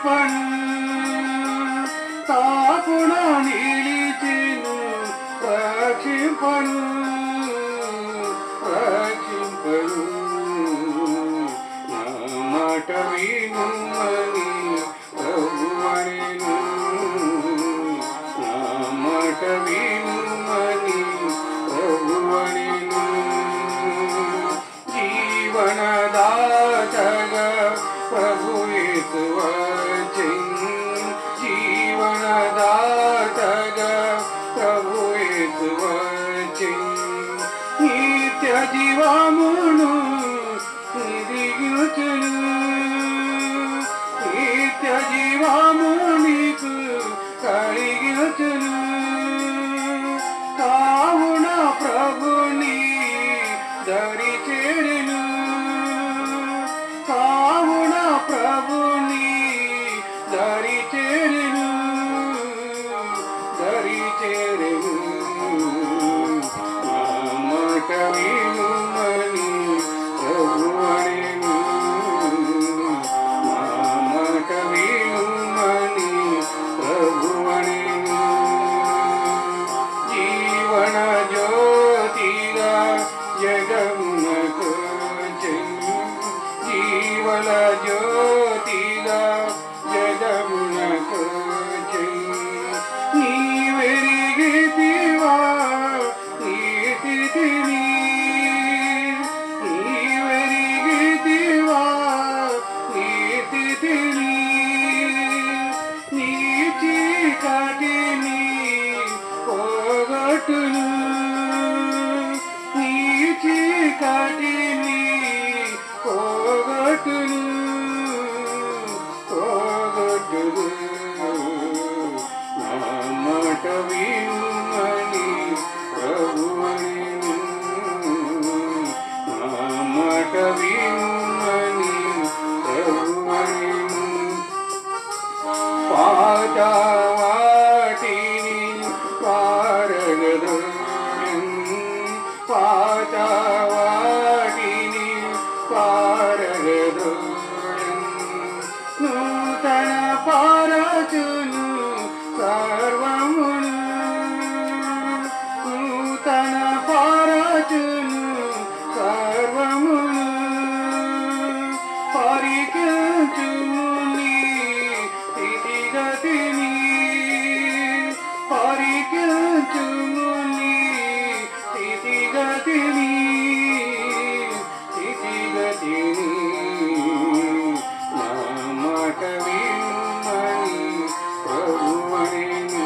రక్షింపను తాపున నిలిచెను రక్షింపను రక్షింపను నా మాట వినుమని ప్రభువనెను నా మాట వినుమని ప్రభువనెను జీవనదాతగా ప్రభు యేసు వచ్చెను జీవనదాతగా ప్రభు యేసు వచ్చెను నిత్య జీవమును నిదిగుచెను నిత్య జీవము నీకు కలిగించెను కావున ప్రభుని దరి చేరెను కావున ప్రభుని దరి చేరెను నా మాట వినుమని ప్రభువనెను నా మాట వినుమని ప్రభువనెను జీవన జ్యోతిగా జగమునకు వచ్చెను జీవన జ్యోతిగా జగమునకు వచ్చెను నీవెరిగితివా నీ స్థితిని నీవెరిగితివా నీ స్థితిని నీ చీకటిని పోగొట్టును నీ చీకటిని పోగొట్టును పోగొట్టును నా మాట వినుమని ప్రభువనెను నా మాట వినుమని ప్రభువనెను పాతవాటిని పారగదోడెను పాతవాటిని పారగదోడెను నూతన పారచును సర్వమును నూతన పారచును సర్వమును పరికించుము నీ స్థితిగతిని పరికించుము నీ స్థితిగతిని నా మాట వినుమని ప్రభువనెను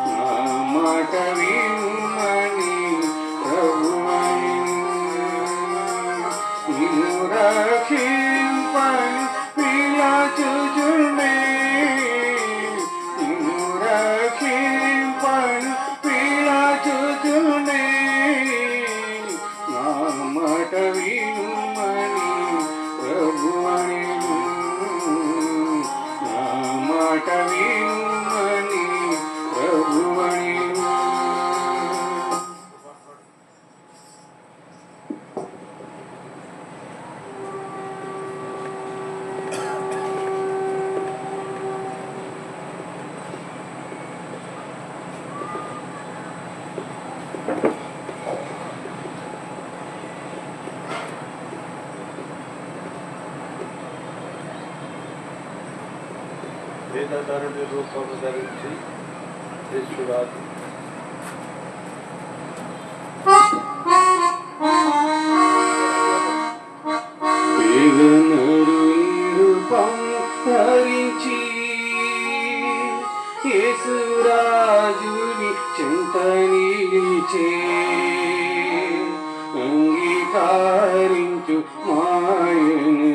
నా మాట వినుమని ప్రభువనెను నిన్ను రక్షింపను పిలచుచుండే నిన్ను రక్షింపను పిలచుచుండే నా మాట వినుమని ప్రభువనెను నా మాట వినుమని ప్రభువనెను వేదధరుని రూపము ధరించి యేసురాజు రూపం ధరించి యేసురాజుని చింత నిలిచే అంగీకారించు మాయను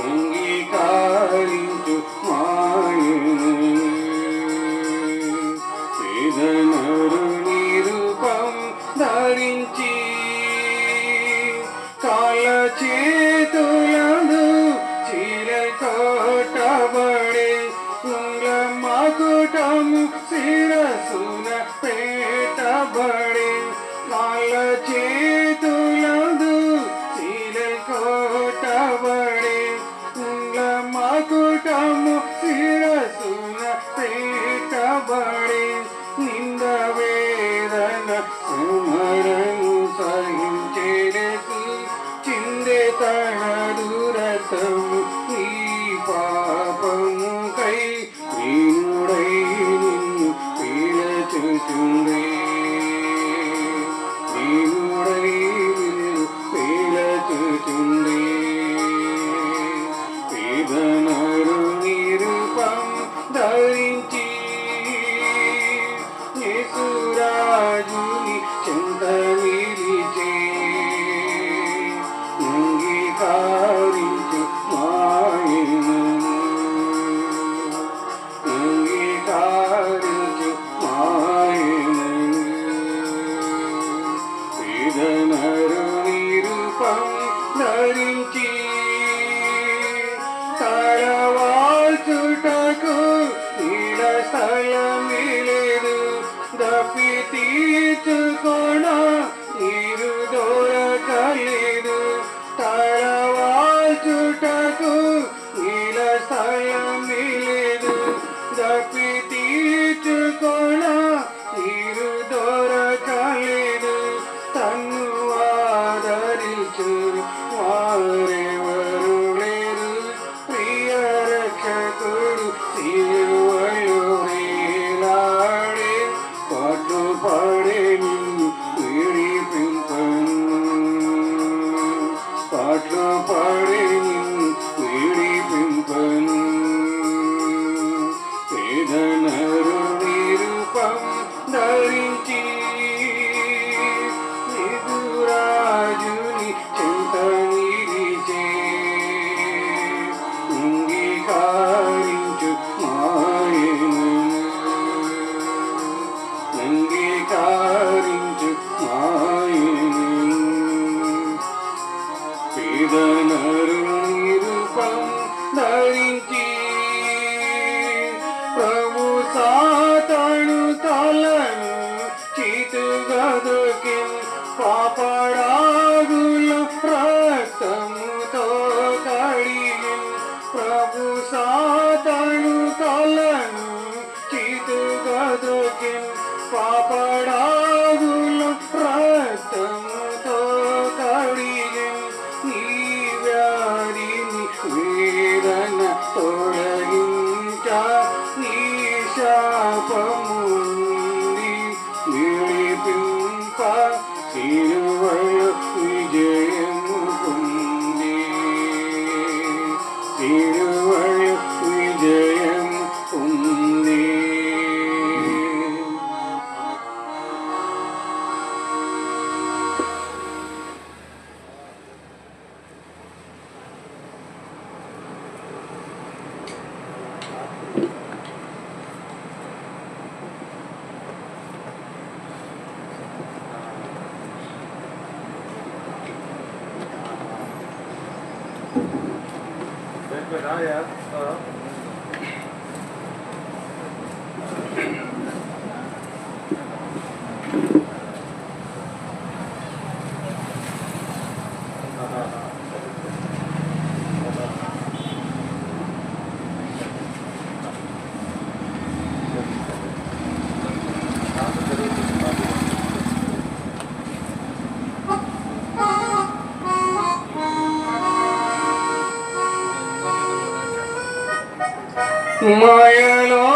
అంగీకారించు మాయను వేదనరుని రూపం ధరించి కాళ్ళ చేతులను చీరతోటబడే మకుటము శిరసున పెట్టబడే కాళ్ళ చేతులను చీరతోటబడే ఆదరించు వారెవరు లేరు. ప్రియ రక్షకుడు సిలువలో వేలాడే పాటు పాడే నిన్ను విడిపింపను. పాటలు పాడే నిన్ను విడిపింపను. పేదనరుని రూపం ధరించి రాజుని చెంత నిలిచే అంగీకారించు మాయను. అంగీకారించు మాయను. పేదనరుని రూపం ధరించి ప్రభు సాతాను తలను చితుగదుకి పాపడాగుల రక్తముతో కడిగి ప్రభు సాతాను తలను చితుగదుకి పాపడాగుల రక్తముతో కడిగి నీ వ్యాధిని వేదన తొలగించ నీ శాపము నుండి విడిపింప సిలువలో విజయము పొంది. సిలువలో విజయము పొంది.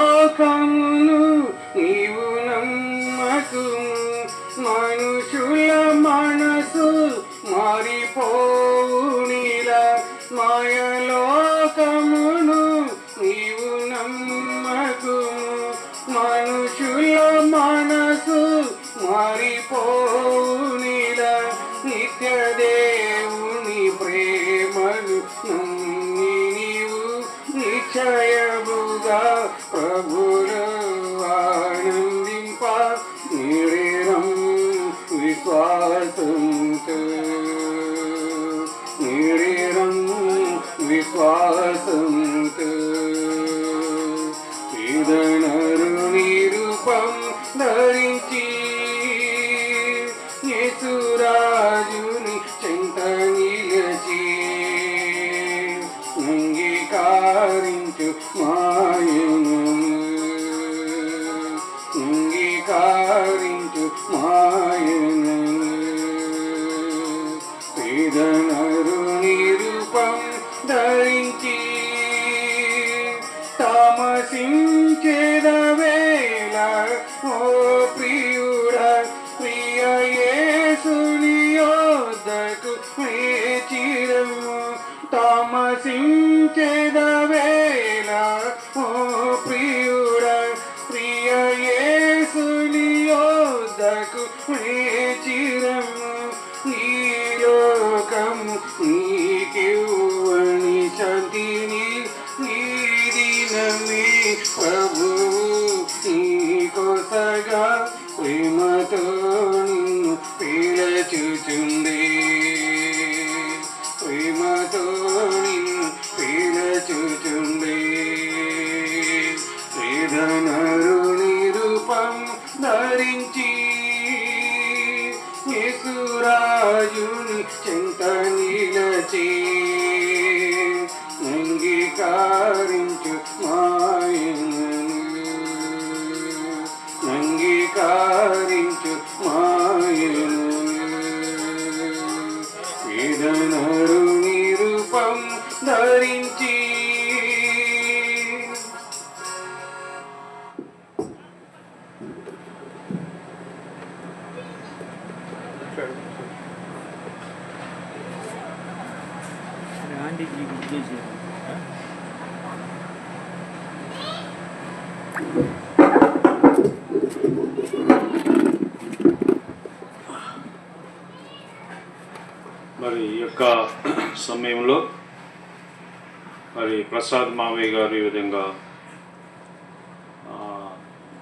మాయలోకమును నీవు నమ్మకుము. మనుషుల మనసు మారిపోవునిలా. మాయలోకమును నీవు నమ్మకుము. మనుషుల మనసు మారిపోవునిలా. నిత్య దేవుని ప్రేమను నమ్మి నీవు నిశ్చయముగా ప్రభువులో ఆనందింప. నిరీరం విశ్వాసంతో. నిరీరం విశ్వాసంతో. పేదనరుని రూపం ధరించి యేసురాజుని చెంత నిలిచి అంగీకారించు మాయను. అంగీకారించు మాయను. పేదనరుని రూపం ధరించి తామసించేదవేళ ఓ ప్రియుడా ప్రియ యేసుని యొద్దకు వేచిరము. తామసించేదవేళ ఓ ప్రియుడా ప్రియ యేసుని యొద్దకు వేచిరము. ఈ లోకము నీకివ్వని శాంతిని ఈ దినమే ప్రభువు నీకోసగా ప్రేమతో నిన్ను పిలచుచుండే. ప్రేమతో నిన్ను పిలచుచుండే. పేదనరుని రూపం ధరించి యేసురాజుని చెంత నిలిచి అంగీకారించు మాయను. అంగీకారించు మాయను. దీననరుని రూపం ధరించి మరి ఈ యొక్క సమయంలో మరి ప్రసాద్ మావయ్య గారు ఈ విధంగా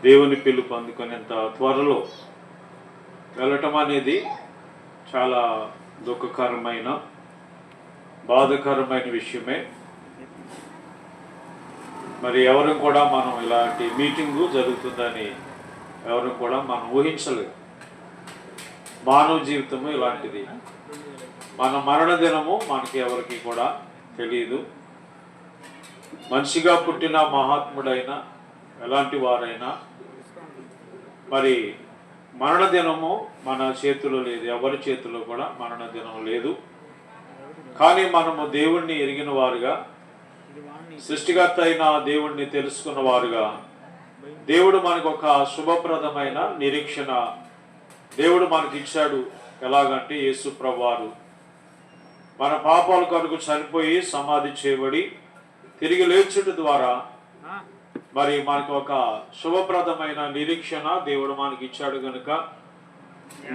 దేవుని పిలుపు అందుకునేంత త్వరలో వెళ్ళటం అనేది చాలా దుఃఖకరమైన బాధాకరమైన విషయమే. మరి ఎవరు కూడా మనం ఇలాంటి మీటింగు జరుగుతుందని ఎవరు కూడా మనం ఊహించలేదు. మానవ జీవితము ఇలాంటిది. మన మరణ దినము మనకి ఎవరికి కూడా తెలియదు. మనిషిగా పుట్టిన మహాత్ముడైన ఎలాంటి వారైనా మరి మరణ దినము మన చేతిలో లేదు, ఎవరి చేతిలో కూడా మరణ దినం లేదు. కానీ మనము దేవుణ్ణి ఎరిగిన వారుగా, సృష్టికర్త అయిన దేవుణ్ణి తెలుసుకున్న వారుగా, దేవుడు మనకు ఒక శుభప్రదమైన నిరీక్షణ దేవుడు మనకి ఇచ్చాడు. ఎలాగంటే యేసు ప్రభువారు మన పాపాల కొరకు చనిపోయి సమాధి చేయబడి తిరిగి లేచుట ద్వారా మరి మనకు ఒక శుభప్రదమైన నిరీక్షణ దేవుడు మనకి ఇచ్చాడు. కనుక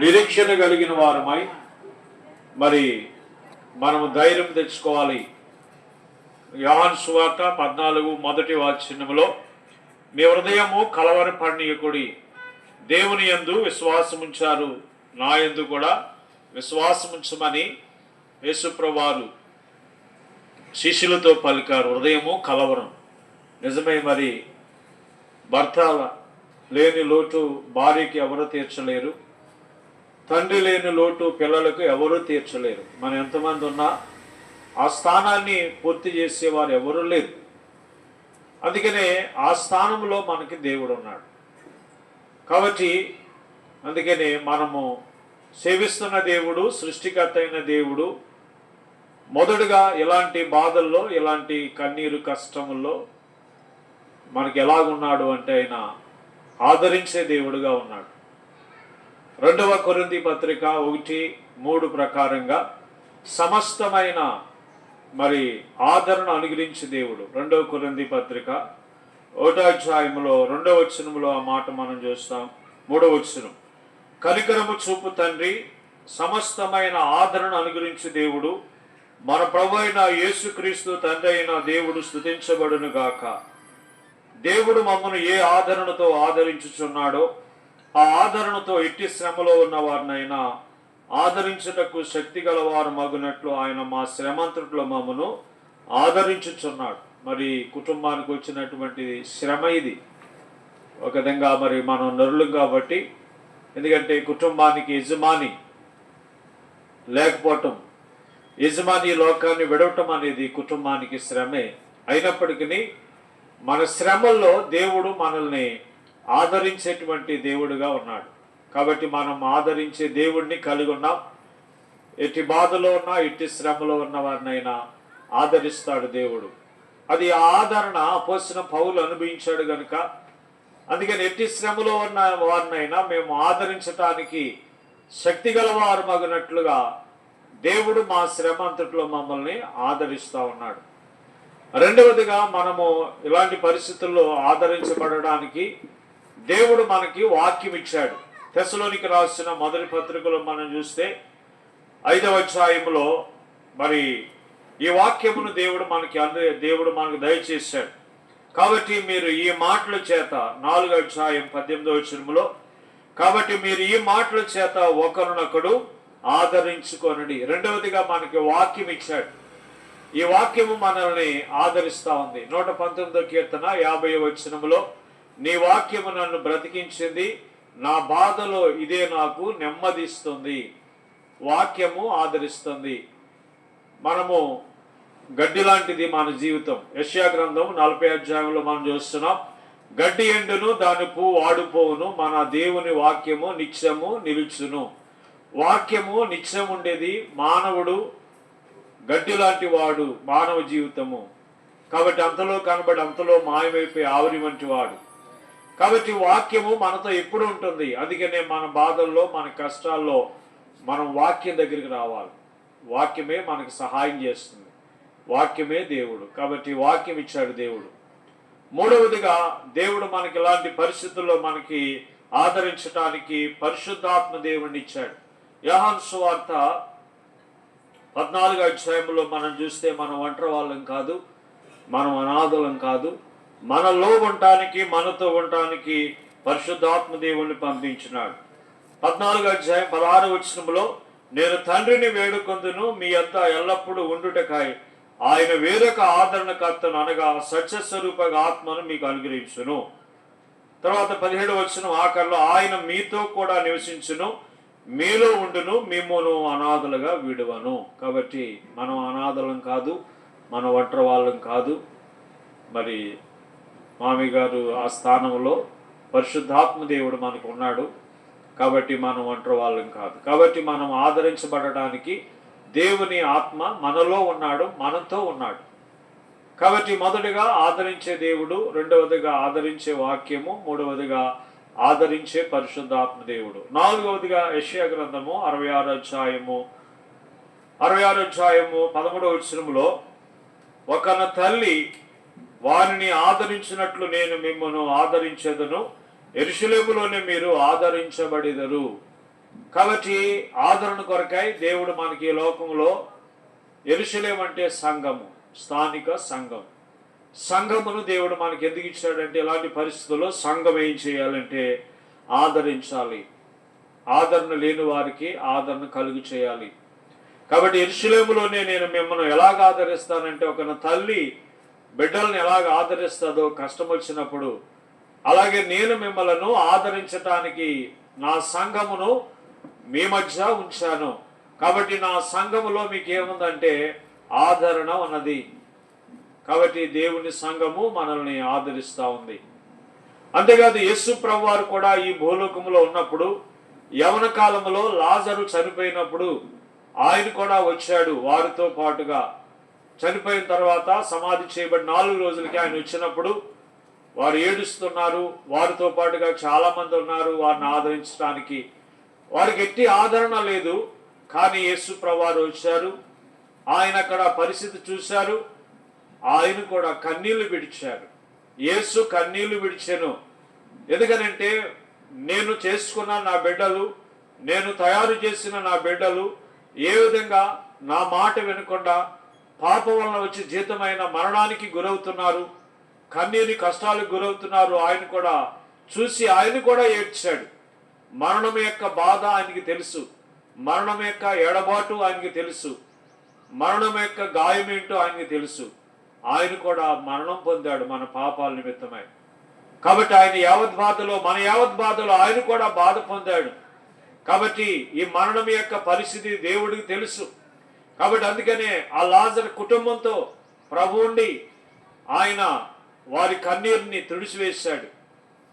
నిరీక్షణ కలిగిన వారమై మరి మనము ధైర్యం తెచ్చుకోవాలి. యోహాను సువార్త 14 మొదటి వాక్యంలో మీ హృదయము కలవరపడనీయకుడి, దేవుని యందు విశ్వాసముంచారు, నా యందు కూడా విశ్వాసముంచమని యేసుప్రభువారు శిష్యులతో పలికారు. హృదయము కలవరం నిజమే. మరి భర్త లేని లోటు భార్యకి ఎవరు తీర్చలేరు, తండ్రి లేని లోటు పిల్లలకు ఎవరూ తీర్చలేరు. మనం ఎంతమంది ఉన్నా ఆ స్థానాన్ని పూర్తి చేసేవారు ఎవరూ లేరు. అందుకనే ఆ స్థానంలో మనకి దేవుడు ఉన్నాడు. కాబట్టి అందుకనే మనము సేవిస్తున్న దేవుడు, సృష్టికర్త అయిన దేవుడు మొదటగా ఇలాంటి బాధల్లో, ఇలాంటి కన్నీరు కష్టముల్లో మనకి ఎలాగున్నాడు అంటే ఆయన ఆదరించే దేవుడుగా ఉన్నాడు. 2వ కొరింథీ పత్రిక 1:3 ప్రకారంగా సమస్తమైన మరి ఆదరణ అనుగ్రహించే దేవుడు. 2వ కొరింథీ పత్రిక 1వ అధ్యాయంలో 2వ వచనంలో ఆ మాట మనం చూస్తాం. 3వ వచనం, కనికరము చూపు తండ్రి, సమస్తమైన ఆదరణ అనుగ్రహించే దేవుడు, మన ప్రభు అయిన యేసుక్రీస్తు తండ్రి అయిన దేవుడు స్తుతించబడును గాక. దేవుడు మమ్మను ఏ ఆదరణతో ఆదరించుచున్నాడో ఆ ఆదరణతో ఎట్టి శ్రమలో ఉన్న వారినైనా ఆదరించుటకు శక్తి గలవారు మగునట్లు ఆయన మా శ్రమంతట్లో మమ్మను ఆదరించుచున్నాడు. మరి కుటుంబానికి వచ్చినటువంటి శ్రమ ఇది ఒక విధంగా. మరి మనం నరులు కాబట్టి, ఎందుకంటే కుటుంబానికి యజమాని లేకపోవటం, యజమాని లోకాన్ని విడవటం అనేది కుటుంబానికి శ్రమే. అయినప్పటికీ మన శ్రమల్లో దేవుడు మనల్ని ఆదరించేటువంటి దేవుడుగా ఉన్నాడు. కాబట్టి మనం ఆదరించే దేవుడిని కలిగి ఉన్నాం. ఎట్టి బాధలో ఉన్నా, ఎట్టి శ్రమలో ఉన్న వారినైనా ఆదరిస్తాడు దేవుడు. అది ఆదరణ అపోస్తలుడైన పౌలు అనుభవించాడు కనుక, అందుకని ఎట్టి శ్రమలో ఉన్న వారినైనా మేము ఆదరించటానికి శక్తి గలవారు మగునట్లుగా దేవుడు మా శ్రమ అంతట్లో మమ్మల్ని ఆదరిస్తూ ఉన్నాడు. రెండవదిగా మనము ఇలాంటి పరిస్థితుల్లో ఆదరించబడడానికి దేవుడు మనకి వాక్యం ఇచ్చాడు. తెస్సలోనికి రాసిన మొదటి పత్రికలో మనం చూస్తే 5వ అధ్యాయంలో మరి ఈ వాక్యమును దేవుడు మనకు దయచేశాడు. కాబట్టి మీరు ఈ మాటల చేత 4వ అధ్యాయం 18వ వచనంలో, కాబట్టి మీరు ఈ మాటల చేత ఒకరినొకడు ఆదరించుకొనండి. రెండవదిగా మనకి వాక్యం ఇచ్చాడు. ఈ వాక్యము మనల్ని ఆదరిస్తా ఉంది. 119వ కీర్తన 50వ వచనంలో, నీ వాక్యము నన్ను బ్రతికించింది, నా బాధలో ఇదే నాకు నెమ్మదిస్తుంది. వాక్యము ఆదరిస్తుంది. మనము గడ్డి లాంటిది మన జీవితం. యెషయా గ్రంథం 40వ అధ్యాయంలో మనం చూస్తున్నాం, గడ్డి ఎండును దాని పువ్వు వాడిపోవును, మన దేవుని వాక్యము నిత్యము నిలుచును. వాక్యము నిత్యం ఉండేది. మానవుడు గడ్డి లాంటి వాడు మానవ జీవితము. కాబట్టి అంతలో కనబడి అంతలో మాయమైపోయి ఆవిరి వంటి వాడు. కాబట్టి వాక్యము మనతో ఎప్పుడు ఉంటుంది. అందుకనే మన బాధల్లో మన కష్టాల్లో మనం వాక్యం దగ్గరికి రావాలి. వాక్యమే మనకు సహాయం చేస్తుంది. వాక్యమే దేవుడు. కాబట్టి వాక్యం ఇచ్చాడు దేవుడు. మూడవదిగా దేవుడు మనకి ఇలాంటి పరిస్థితుల్లో మనకి ఆదరించడానికి పరిశుద్ధాత్మ దేవుడిని ఇచ్చాడు. యోహాను సువార్త 14వ అధ్యాయంలో మనం చూస్తే మనం ఒంటరి వాళ్ళం కాదు, మనం అనాథలం కాదు. మనలో ఉండటానికి మనతో ఉండటానికి పరిశుద్ధాత్మ దేవుణ్ణి పంపించినాడు. 14వ అధ్యాయం 16వ వచనంలో నేను తండ్రిని వేడుకొందును మీ యొద్ద ఎల్లప్పుడూ ఉండుటకై ఆయన వేరొక ఆదరణకర్తను అనగా సత్యస్వరూపక ఆత్మను మీకు అనుగ్రహించును. తర్వాత 17వ వచనం ఆఖరిలో ఆయన మీతో కూడా నివసించును, మీలో ఉండును, మిమ్మును అనాథలుగా విడువను. కాబట్టి మనం అనాథలం కాదు, మన ఒంటరి వాళ్ళం కాదు. మరి మామి గారు ఆ స్థానంలో పరిశుద్ధాత్మ దేవుడు మనకు ఉన్నాడు. కాబట్టి మనం ఒంటరి వాళ్ళం కాదు. కాబట్టి మనం ఆదరించబడడానికి దేవుని ఆత్మ మనలో ఉన్నాడు, మనతో ఉన్నాడు. కాబట్టి మొదటిగా ఆదరించే దేవుడు, రెండవదిగా ఆదరించే వాక్యము, మూడవదిగా ఆదరించే పరిశుద్ధాత్మ దేవుడు. నాలుగవదిగా యెషయా గ్రంథము 66వ అధ్యాయము 13వ వచనములో ఒకన తల్లి వారిని ఆదరించినట్లు నేను మిమ్మల్ని ఆదరించేదను, యెరూషలేములోనే మీరు ఆదరించబడిదరు. కాబట్టి ఆదరణ కొరకై దేవుడు మనకి ఈ లోకంలో యెరూషలేం అంటే సంఘము, స్థానిక సంఘం. సంఘమును దేవుడు మనకి ఎందుకు ఇచ్చాడంటే ఇలాంటి పరిస్థితుల్లో సంఘం ఏం చేయాలంటే ఆదరించాలి. ఆదరణ లేని వారికి ఆదరణ కలుగు చేయాలి. కాబట్టి యెరూషలేములోనే నేను మిమ్మల్ని ఎలాగ ఆదరిస్తానంటే ఒక తల్లి బిడ్డల్ని ఎలాగ ఆదరిస్తుందో కష్టం వచ్చినప్పుడు, అలాగే నేను మిమ్మలను ఆదరించటానికి నా సంఘమును మీ మధ్య ఉంచాను. కాబట్టి నా సంఘములో మీకు ఏముందంటే ఆదరణ ఉన్నది. కాబట్టి దేవుని సంఘము మనల్ని ఆదరిస్తూ ఉంది. అంతేకాదు యేసు ప్రభువారు కూడా ఈ భూలోకంలో ఉన్నప్పుడు యవన కాలంలో లాజరు చనిపోయినప్పుడు ఆయన కూడా వచ్చాడు వారితో పాటుగా. చనిపోయిన తర్వాత సమాధి చేయబడి 4 రోజులకి ఆయన వచ్చినప్పుడు వారు ఏడుస్తున్నారు. వారితో పాటుగా చాలా మంది ఉన్నారు వారిని ఆదరించడానికి. వారికి ఎట్టి ఆదరణ లేదు. కానీ యేసు ప్రభువారు వచ్చారు. ఆయన అక్కడ పరిస్థితి చూశారు. ఆయన కూడా కన్నీళ్లు విడిచారు. యేసు కన్నీళ్లు విడిచాను. ఎందుకనంటే నేను చేసుకున్న నా బిడ్డలు, నేను తయారు చేసిన నా బిడ్డలు ఏ విధంగా నా మాట వినకుండా పాపం వలన వచ్చి జీతమైన మరణానికి గురవుతున్నారు, కన్నీరు కష్టాలకు గురవుతున్నారు. ఆయన కూడా చూసి ఆయన కూడా ఏడ్చాడు. మరణం యొక్క బాధ ఆయనకి తెలుసు, మరణం యొక్క ఎడబాటు ఆయనకి తెలుసు, మరణం యొక్క గాయం ఏంటో ఆయనకి తెలుసు. ఆయన కూడా మరణం పొందాడు మన పాపాల నిమిత్తమై. కాబట్టి ఆయన యావత్ బాధలో, మన యావత్ బాధలో ఆయన కూడా బాధ పొందాడు. కాబట్టి ఈ మరణం యొక్క పరిస్థితి దేవుడికి తెలుసు. కాబట్టి అందుకనే ఆ లాజరు కుటుంబంతో ప్రభువుండి ఆయన వారి కన్నీరుని తుడిచివేశాడు,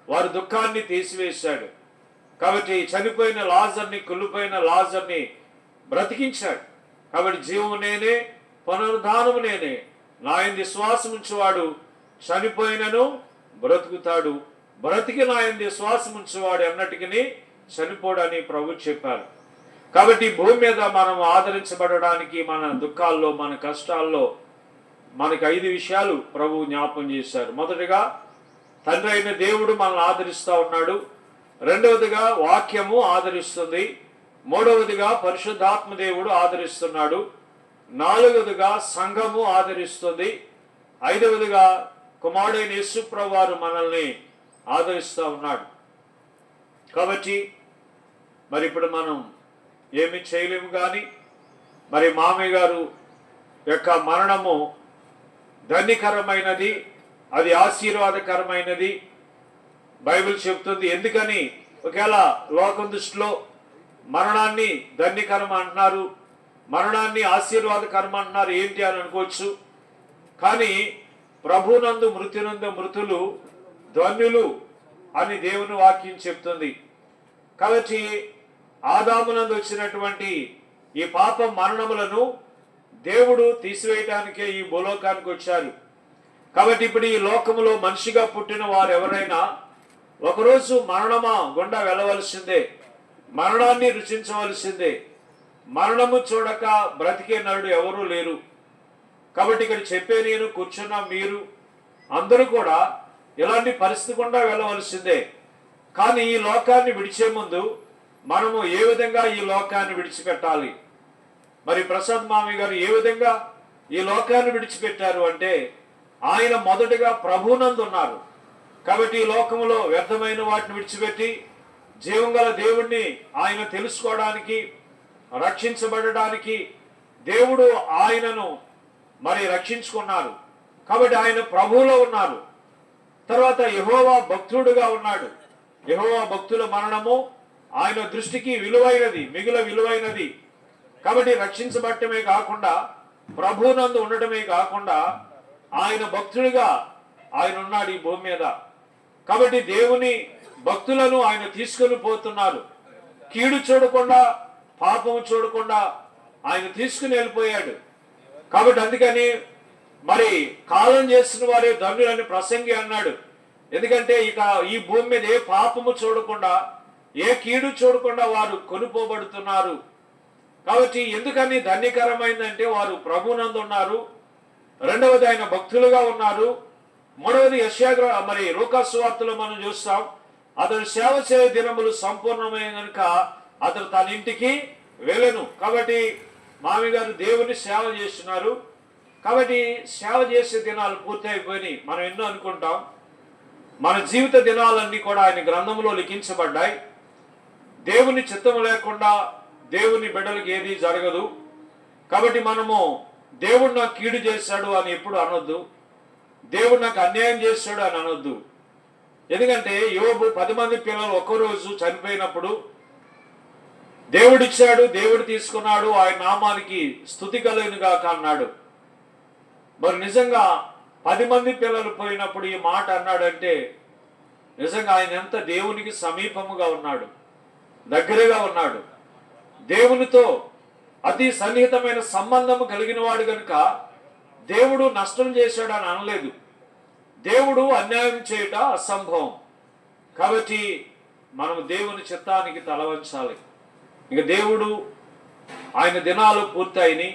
వారి దుఃఖాన్ని తీసివేశాడు. కాబట్టి చనిపోయిన లాజర్ని, కుళ్ళిపోయిన లాజర్ని బ్రతికించాడు. కాబట్టి జీవము నేనే, పునరుద్ధానము నేనే, నా యందు విశ్వాసం ఉంచువాడు చనిపోయినను బ్రతుకుతాడు, బ్రతికి నా యందు విశ్వాసం ఉంచువాడు ఎన్నటికి చనిపోడని ప్రభు చెప్పారు. కాబట్టి భూమి మీద మనం ఆదరించబడడానికి మన దుఃఖాల్లో, మన కష్టాల్లో మనకి 5 విషయాలు ప్రభు జ్ఞాపం చేశారు. మొదటిగా తండ్రి అయిన దేవుడు మనల్ని ఆదరిస్తూ ఉన్నాడు. రెండవదిగా వాక్యము ఆదరిస్తుంది. మూడవదిగా పరిశుద్ధాత్మ దేవుడు ఆదరిస్తున్నాడు. నాలుగవదిగా సంఘము ఆదరిస్తుంది. ఐదవదిగా కుమారుడైన యేసు ప్రభువారు మనల్ని ఆదరిస్తూ ఉన్నాడు. కాబట్టి మరి ఇప్పుడు మనం ఏమి చేయలేము. కానీ మరి మామయ్య గారు యొక్క మరణము ధన్యకరమైనది, అది ఆశీర్వాదకరమైనది బైబిల్ చెప్తుంది. ఎందుకని ఒకవేళ లోకం దృష్టిలో మరణాన్ని ధన్యకరం అంటున్నారు, మరణాన్ని ఆశీర్వాదకరం అంటున్నారు, ఏంటి అని అనుకోవచ్చు. కానీ ప్రభునందు మృత్యునందు మృతులు ధన్యులు అని దేవుని వాక్యం చెప్తుంది. కాబట్టి ఆదామునందు వచ్చినటువంటి ఈ పాప మరణములను దేవుడు తీసివేయటానికే ఈ భూలోకానికి వచ్చారు. కాబట్టి ఇప్పుడు ఈ లోకములో మనిషిగా పుట్టిన వారు ఎవరైనా ఒకరోజు మరణమా గుండా వెళ్ళవలసిందే, మరణాన్ని రుచించవలసిందే. మరణము చూడక బ్రతికే నరుడు ఎవరూ లేరు. కాబట్టి ఇక్కడ చెప్పే నేను, కూర్చున్న మీరు అందరూ కూడా ఇలాంటి పరిస్థితి గుండా వెళ్ళవలసిందే. కానీ ఈ లోకాన్ని విడిచే ముందు మనము ఏ విధంగా ఈ లోకాన్ని విడిచిపెట్టాలి? మరి ప్రసాద్ మామి గారు ఏ విధంగా ఈ లోకాన్ని విడిచిపెట్టారు అంటే, ఆయన మొదటగా ప్రభునందు ఉన్నారు. కాబట్టి ఈ లోకములో వ్యర్థమైన వాటిని విడిచిపెట్టి జీవం గల దేవుణ్ణి ఆయన తెలుసుకోవడానికి, రక్షించబడడానికి దేవుడు ఆయనను మరి రక్షించుకున్నారు. కాబట్టి ఆయన ప్రభువులో ఉన్నారు. తర్వాత యెహోవా భక్తుడుగా ఉన్నాడు. యెహోవా భక్తుల మరణము ఆయన దృష్టికి విలువైనది, మిగుల విలువైనది. కాబట్టి రక్షించబడటమే కాకుండా ప్రభునందు ఉండటమే కాకుండా ఆయన భక్తుడిగా ఆయన ఉన్నాడు ఈ భూమి మీద. కాబట్టి దేవుని భక్తులను ఆయన తీసుకొని పోతున్నారు. కీడు చూడకుండా, పాపము చూడకుండా ఆయన తీసుకుని వెళ్ళిపోయాడు. కాబట్టి అందుకని మరి కాలం చేసిన వారే ధన్యులని ప్రసంగి అన్నాడు. ఎందుకంటే ఇక ఈ భూమి మీద ఏ పాపము చూడకుండా, ఏ కీడు చూడకుండా వారు కొనుపోబడుతున్నారు. కాబట్టి ఎందుకని ధన్యకరమైందంటే వారు ప్రభునందు ఉన్నారు. రెండవది ఆయన భక్తులుగా ఉన్నారు. మూడవది యెషయా మరి లూకా సువార్తలో మనం చూస్తాం, అతడు సేవ చేయ దినములు సంపూర్ణమైన కనుక అతడు తన ఇంటికి వెళ్ళను. కాబట్టి మామి గారు దేవుని సేవ చేస్తున్నారు. కాబట్టి సేవ చేసే దినాలు పూర్తి అయిపోయినాయి. మనం ఎన్నో అనుకుంటాం, మన జీవిత దినాలన్నీ కూడా ఆయన గ్రంథంలో లిఖించబడ్డాయి. దేవుని చిత్తం లేకుండా దేవుని బిడ్డలకు ఏది జరగదు. కాబట్టి మనము దేవుడు నాకు కీడు చేశాడు అని ఎప్పుడు అనొద్దు, దేవుడు నాకు అన్యాయం చేశాడు అని అనొద్దు. ఎందుకంటే యోబు 10 మంది పిల్లలు ఒక్కరోజు చనిపోయినప్పుడు దేవుడిచ్చాడు, దేవుడు తీసుకున్నాడు, ఆయన నామానికి స్తుతి కలుగునుగాక అన్నాడు. మరి నిజంగా 10 మంది పిల్లలు పోయినప్పుడు ఈ మాట అన్నాడంటే నిజంగా ఆయన ఎంత దేవునికి సమీపముగా ఉన్నాడు, దగ్గరగా ఉన్నాడు. దేవునితో అతి సన్నిహితమైన సంబంధం కలిగిన వాడు గనుక దేవుడు నష్టం చేశాడు అని అనలేదు. దేవుడు అన్యాయం చేయట అసంభవం. కాబట్టి మనం దేవుని చిత్తానికి తలవంచాలి. ఇక దేవుడు ఆయన దినాలు పూర్తయిని,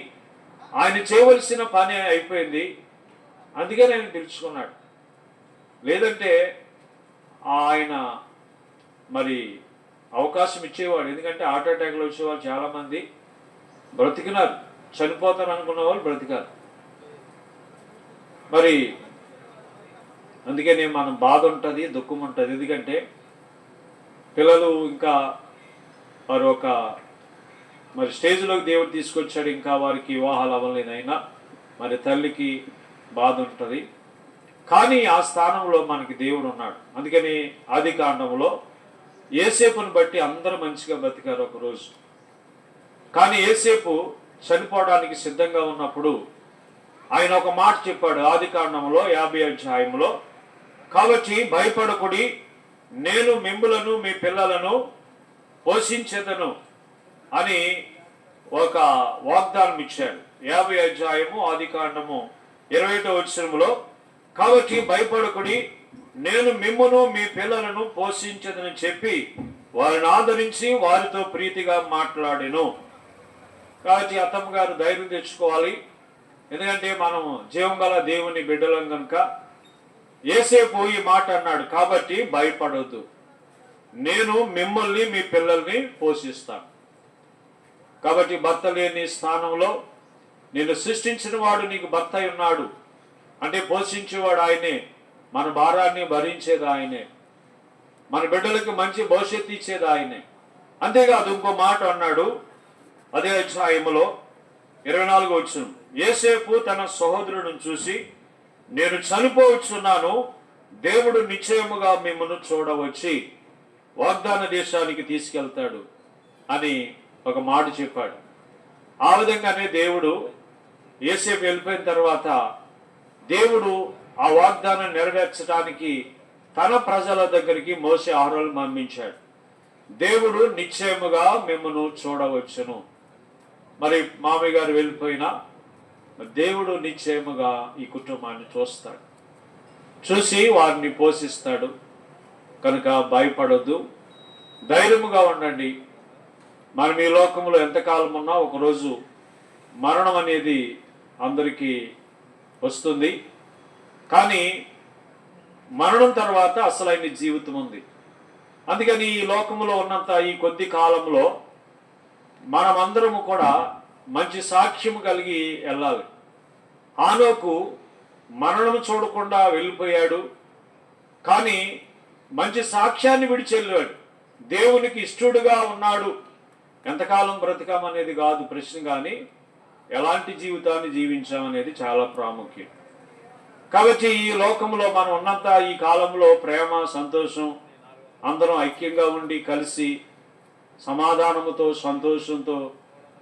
ఆయన చేయవలసిన పని అయిపోయింది. అందుకే నేను పిలుచుకున్నాడు. లేదంటే ఆయన మరి అవకాశం ఇచ్చేవాడు. ఎందుకంటే హార్ట్ అటాక్లో వచ్చేవాళ్ళు చాలామంది బ్రతికినారు, చనిపోతారు అనుకున్న వాళ్ళు బ్రతికారు. మరి అందుకనే మనం బాధ ఉంటుంది, దుఃఖం ఉంటుంది. ఎందుకంటే పిల్లలు ఇంకా వారు ఒక మరి స్టేజ్లోకి దేవుడు తీసుకొచ్చాడు, ఇంకా వారికి వివాహాలు అవ్వలేదైనా మరి తల్లికి బాధ ఉంటుంది. కానీ ఆ స్థానంలో మనకి దేవుడు ఉన్నాడు. అందుకని ఆది కాండంలో యోసేపుని బట్టి అందరూ మంచిగా బతికారు ఒకరోజు. కానీ యోసేపు చనిపోవడానికి సిద్ధంగా ఉన్నప్పుడు ఆయన ఒక మాట చెప్పాడు ఆది కాండంలో 50వ అధ్యాయంలో, కాబట్టి భయపడకుడి, నేను మిమ్ములను మీ పిల్లలను పోషించేదను అని ఒక వాగ్దానం ఇచ్చాడు. 50వ అధ్యాయము ఆది కాండము 21వ వచనంలో, కాబట్టి భయపడకుడి, నేను మిమ్మును మీ పిల్లలను పోషించదని చెప్పి వారిని ఆదరించి వారితో ప్రీతిగా మాట్లాడెను. కాబట్టి అత్తమ్మ గారు ధైర్యం తెచ్చుకోవాలి. ఎందుకంటే మనం జీవం గల దేవుని బిడ్డలం కనుక యోసేపు ఈ మాట అన్నాడు, కాబట్టి భయపడొద్దు, నేను మిమ్మల్ని మీ పిల్లల్ని పోషిస్తాను. కాబట్టి భర్త లేని స్థానంలో నేను సృష్టించిన వాడు నీకు భర్త అయి ఉన్నాడు అంటే పోషించేవాడు ఆయనే, మన భారాన్ని భరించేది ఆయనే, మన బిడ్డలకు మంచి భవిష్యత్తు ఇచ్చేది ఆయనే. అంతేకాదు ఇంకో మాట అన్నాడు అదే అధ్యాయములో 24వ వచనం, యోసేపు తన సహోదరులను చూసి నేను చనిపోవచ్చున్నాను, దేవుడు నిశ్చయముగా మిమ్మల్ని చూడవచ్చి వాగ్దాన దేశానికి తీసుకెళ్తాడు అని ఒక మాట చెప్పాడు. ఆ విధంగానే దేవుడు యోసేపు వెళ్ళిపోయిన తర్వాత దేవుడు ఆ వాగ్దానం నెరవేర్చడానికి తన ప్రజల దగ్గరికి మోసే అహరోను పంపించాడు. దేవుడు నిశ్చయముగా మిమ్మల్ని చూడవచ్చును. మరి మామయ్య గారు వెళ్ళిపోయినా దేవుడు నిశ్చయముగా ఈ కుటుంబాన్ని చూస్తాడు, చూసి వారిని పోషిస్తాడు. కనుక భయపడొద్దు, ధైర్యముగా ఉండండి. మనం ఈ లోకంలో ఎంతకాలం ఉన్నా ఒకరోజు మరణం అనేది అందరికీ వస్తుంది. కానీ మరణం తర్వాత అసలైన జీవితం ఉంది. అందుకని ఈ లోకంలో ఉన్నంత ఈ కొద్ది కాలంలో మనమందరము కూడా మంచి సాక్ష్యం కలిగి వెళ్ళాలి. హానోకు మరణం చూడకుండా వెళ్ళిపోయాడు, కానీ మంచి సాక్ష్యాన్ని విడిచెళ్ళాడు. దేవునికి ఇష్టడుగా ఉన్నాడు. ఎంతకాలం బ్రతకామనేది కాదు ప్రశ్న, కానీ ఎలాంటి జీవితాన్ని జీవించామనేది చాలా ప్రాముఖ్యం. కాబట్టి ఈ లోకంలో మనం ఉన్నంత ఈ కాలంలో ప్రేమ, సంతోషం, అందరం ఐక్యంగా ఉండి కలిసి సమాధానముతో, సంతోషంతో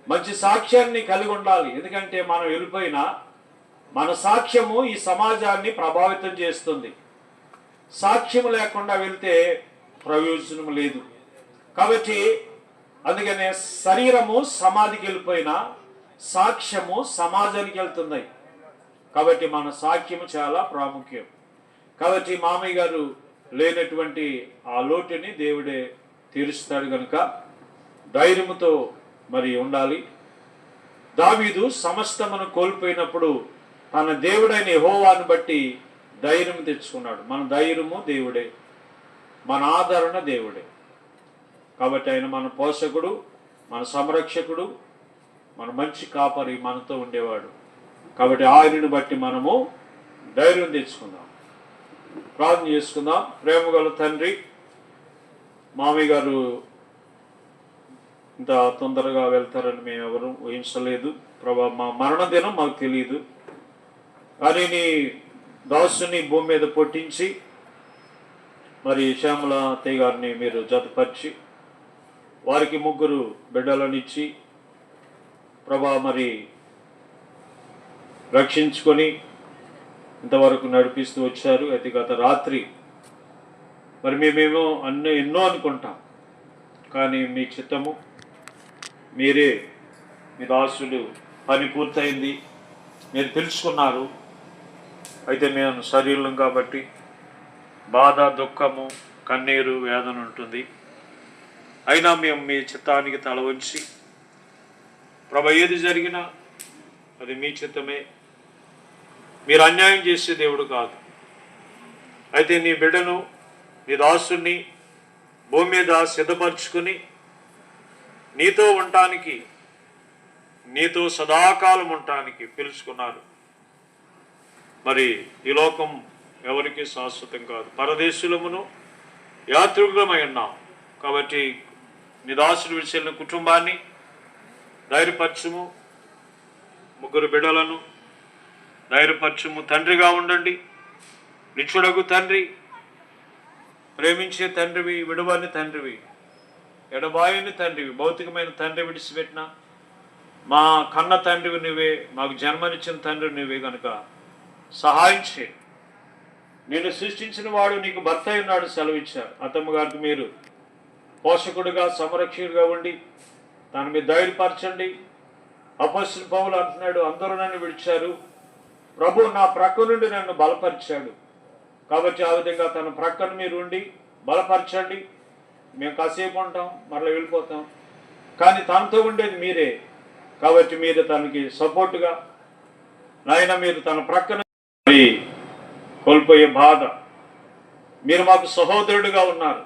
మంచి సాక్ష్యాన్ని కలిగి ఉండాలి. ఎందుకంటే మనం వెళ్ళిపోయినా మన సాక్ష్యము ఈ సమాజాన్ని ప్రభావితం చేస్తుంది. సాక్ష్యం లేకుండా వెళ్తే ప్రయోజనం లేదు. కాబట్టి అందుకనే శరీరము సమాధికి వెళ్ళిపోయినా సాక్ష్యము సమాజానికి వెళ్తుంది. కాబట్టి మన సాక్ష్యము చాలా ప్రాముఖ్యం. కాబట్టి మామయ్య గారు లేనటువంటి ఆ లోటుని దేవుడే తీరుస్తాడు. కనుక ధైర్యముతో మరి ఉండాలి. దావీదు సమస్తమును కోల్పోయినప్పుడు తన దేవుడైన యెహోవాను బట్టి ధైర్యం తెచ్చుకున్నాడు. మన ధైర్యము దేవుడే, మన ఆదరణ దేవుడే. కాబట్టి ఆయన మన పోషకుడు, మన సంరక్షకుడు, మన మంచి కాపరి, మనతో ఉండేవాడు. కాబట్టి ఆయనను బట్టి మనము ధైర్యం తెచ్చుకుందాం. ప్రార్థన చేసుకుందాం. ప్రేమగల తండ్రి, మామయ్య గారు ఇంత తొందరగా వెళ్తారని మేము ఎవరు ఊహించలేదు ప్రభా. మా మరణ దినం మాకు తెలియదు, కానీ నీ దాసుని భూమి మీద పొట్టించి మరి శ్యామల అత్తయ్య గారిని మీరు జతపరిచి వారికి 3 బిడ్డలనిచ్చి ప్రభా మరి రక్షించుకొని ఇంతవరకు నడిపిస్తూ వచ్చారు. అయితే గత రాత్రి మరి మేమేమో ఎన్నో అనుకుంటాం, కానీ మీ చిత్తము, మీరే, మీ దాసుడు పని పూర్తయింది, మీరు తెలుసుకున్నారు. అయితే మేము శరీరం కాబట్టి బాధ, దుఃఖము, కన్నీరు, వేదన ఉంటుంది. అయినా మేము మీ చిత్తానికి తల వంచి ప్రభు ఏది జరిగినా అది మీ చిత్తమే, మీరు అన్యాయం చేసే దేవుడు కాదు. అయితే నీ బిడ్డను, నీ దాసుని భూమి మీద సిద్ధపరచుకుని నీతో ఉండటానికి, నీతో సదాకాలం ఉండటానికి పిలుచుకున్నారు. మరి ఈ లోకం ఎవరికి శాశ్వతం కాదు, పరదేశులమును యాత్రికులమై ఉన్నాం. కాబట్టి నీ దాసుడు విడిచెళ్ళిన కుటుంబాన్ని ధైర్యపరచుము, 3 బిడ్డలను ధైర్యపరచుము. తండ్రిగా ఉండండి, నిత్యుడగు తండ్రి, ప్రేమించే తండ్రివి, విడువని తండ్రివి, ఎడబాయని తండ్రివి, భౌతికమైన తండ్రి విడిచిపెట్టిన మా కన్న తండ్రివి నువ్వే, మాకు జన్మనిచ్చిన తండ్రి నువ్వే. కనుక సహాయం చేయి. నేను సృష్టించిన వాడు నీకు భర్త ఉన్నాడు సెలవిచ్చారు. అత్తమ్మ గారికి మీరు పోషకుడిగా, సంరక్షకుడిగా ఉండి తను మీరు ధైర్యపరచండి. అపొస్తలుడు పౌలు అంటున్నాడు, అందరూ నన్ను విడిచారు, ప్రభు నా ప్రక్క నుండి నన్ను బలపరిచాడు. కాబట్టి ఆ విధంగా తన ప్రక్కన మీరు ఉండి బలపరచండి. మేము కాసేపు ఉంటాం, మరలా వెళ్ళిపోతాం, కానీ తనతో ఉండేది మీరే. కాబట్టి మీరు తనకి సపోర్టుగా, నాయన మీరు తన ప్రక్కన కోల్పోయే బాధ, మీరు మాకు సహోదరుడుగా ఉన్నారు,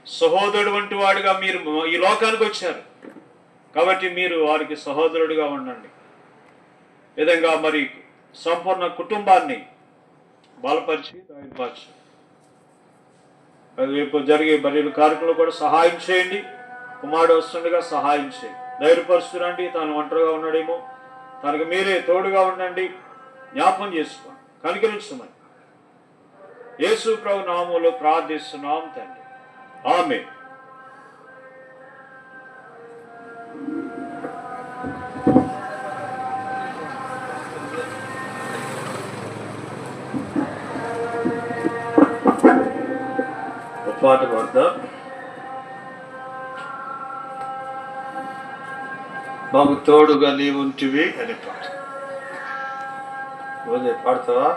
సహోదరుడు వంటి వాడుగా మీరు ఈ లోకానికి వచ్చారు. కాబట్టి మీరు వారికి సహోదరుడిగా ఉండండి. విధంగా మరి సంపూర్ణ కుటుంబాన్ని బలపరిచి ధైర్యపరచు. రేపు జరిగే బర్రెల కార్యక్రమంలో కూడా సహాయం చేయండి. కుమారుడు వస్తుండగా సహాయం చేయండి, ధైర్యపరుస్తురండి. తాను ఒంటరిగా ఉన్నాడేమో, తనకు మీరే తోడుగా ఉండండి, జ్ఞాపం చేసుకోండి, కనికరించమని యేసు ప్రభు నామములో ప్రార్థిస్తున్నాం తండ్రి, ఆమేన్. పాట పాడతా. మాకు తోడుగా నీవు ఉంటివి అనే పాట. పాడతావా?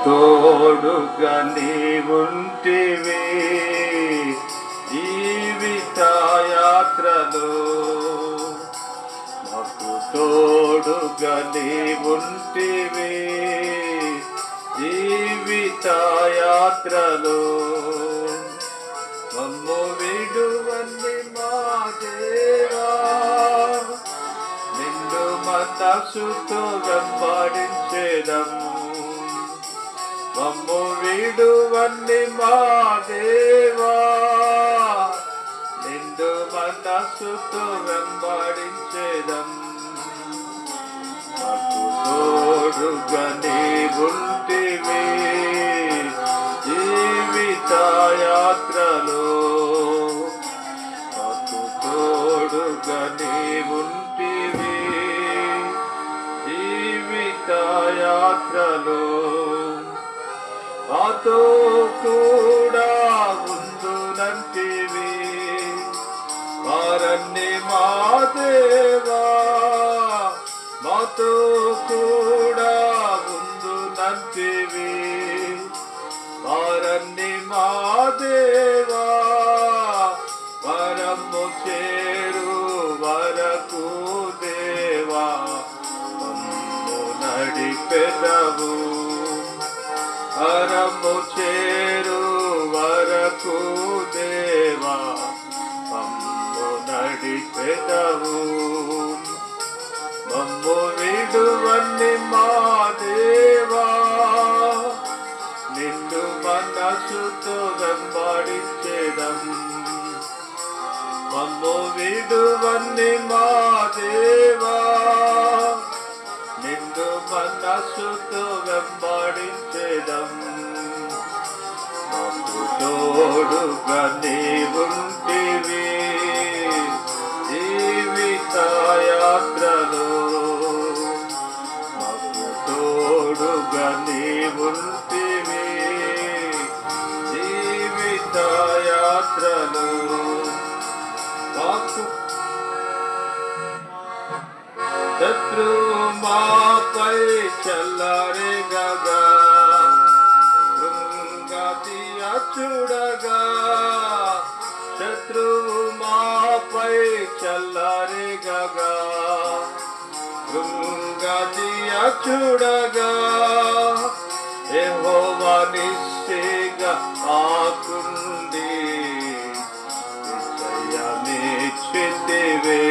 తోడుగా నీవుంటివి జీవితయాత్రలో, మాకు తోడుగా నీవుంటివి జీవితయాత్రలో, మమ్ము విడువని మా దేవా, నిన్ను మనసుతో వెంబడించేదము. మమ్ము విడువని మా దేవా, నిన్ను మనసుతో వెంబడించేదం. మాకు తోడుగా నీవుంటివి జీవితయాత్రలో, మాకు తోడుగా నీవుంటివి జీవితయాత్రలో, మాతో కూడా ఉందునంటివి వారన్ని మా దేవా, మాతో కూడా ఉందునంటివి వారన్ని మా దేవా, వరము చేరు వరకు దేవా మమ్ము నడిపెదవు. వరము చేరు వరకు దేవా మమ్ము నడిపెదవు. మమ్ము విడువని మా దేవా, నిన్ను మనసుతో వెంబడించేదం. మమ్ము విడువని మా దేవా, నిన్ను మనసుతో వెంబడించేదం. మాకు తోడుగా నీవుంటివి జీవితయాత్రలో, మాకు తోడుగా నీవుంటివి జీవితయాత్రలో, మాకు శత్రువు మాపై చల్లరేగగా, కృంగతియ చూడగా, శత్రువు మాపై చల్లరేగగా, కృంగతియ చూడగా, యెహోవా నిశ్చయగా ఆకుండి విజయమిచ్చితివే.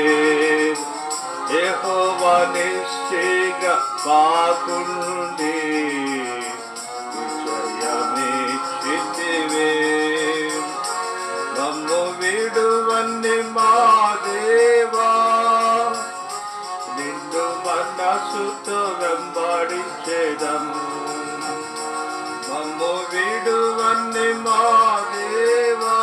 యెహోవా నిశ్చయగా పాకుండి విజయమిచ్చితివే. మమ్ము విడువని మా దేవా, నిన్ను మనసుతో వెంబడించేదం. మమ్ము విడువని మా దేవా,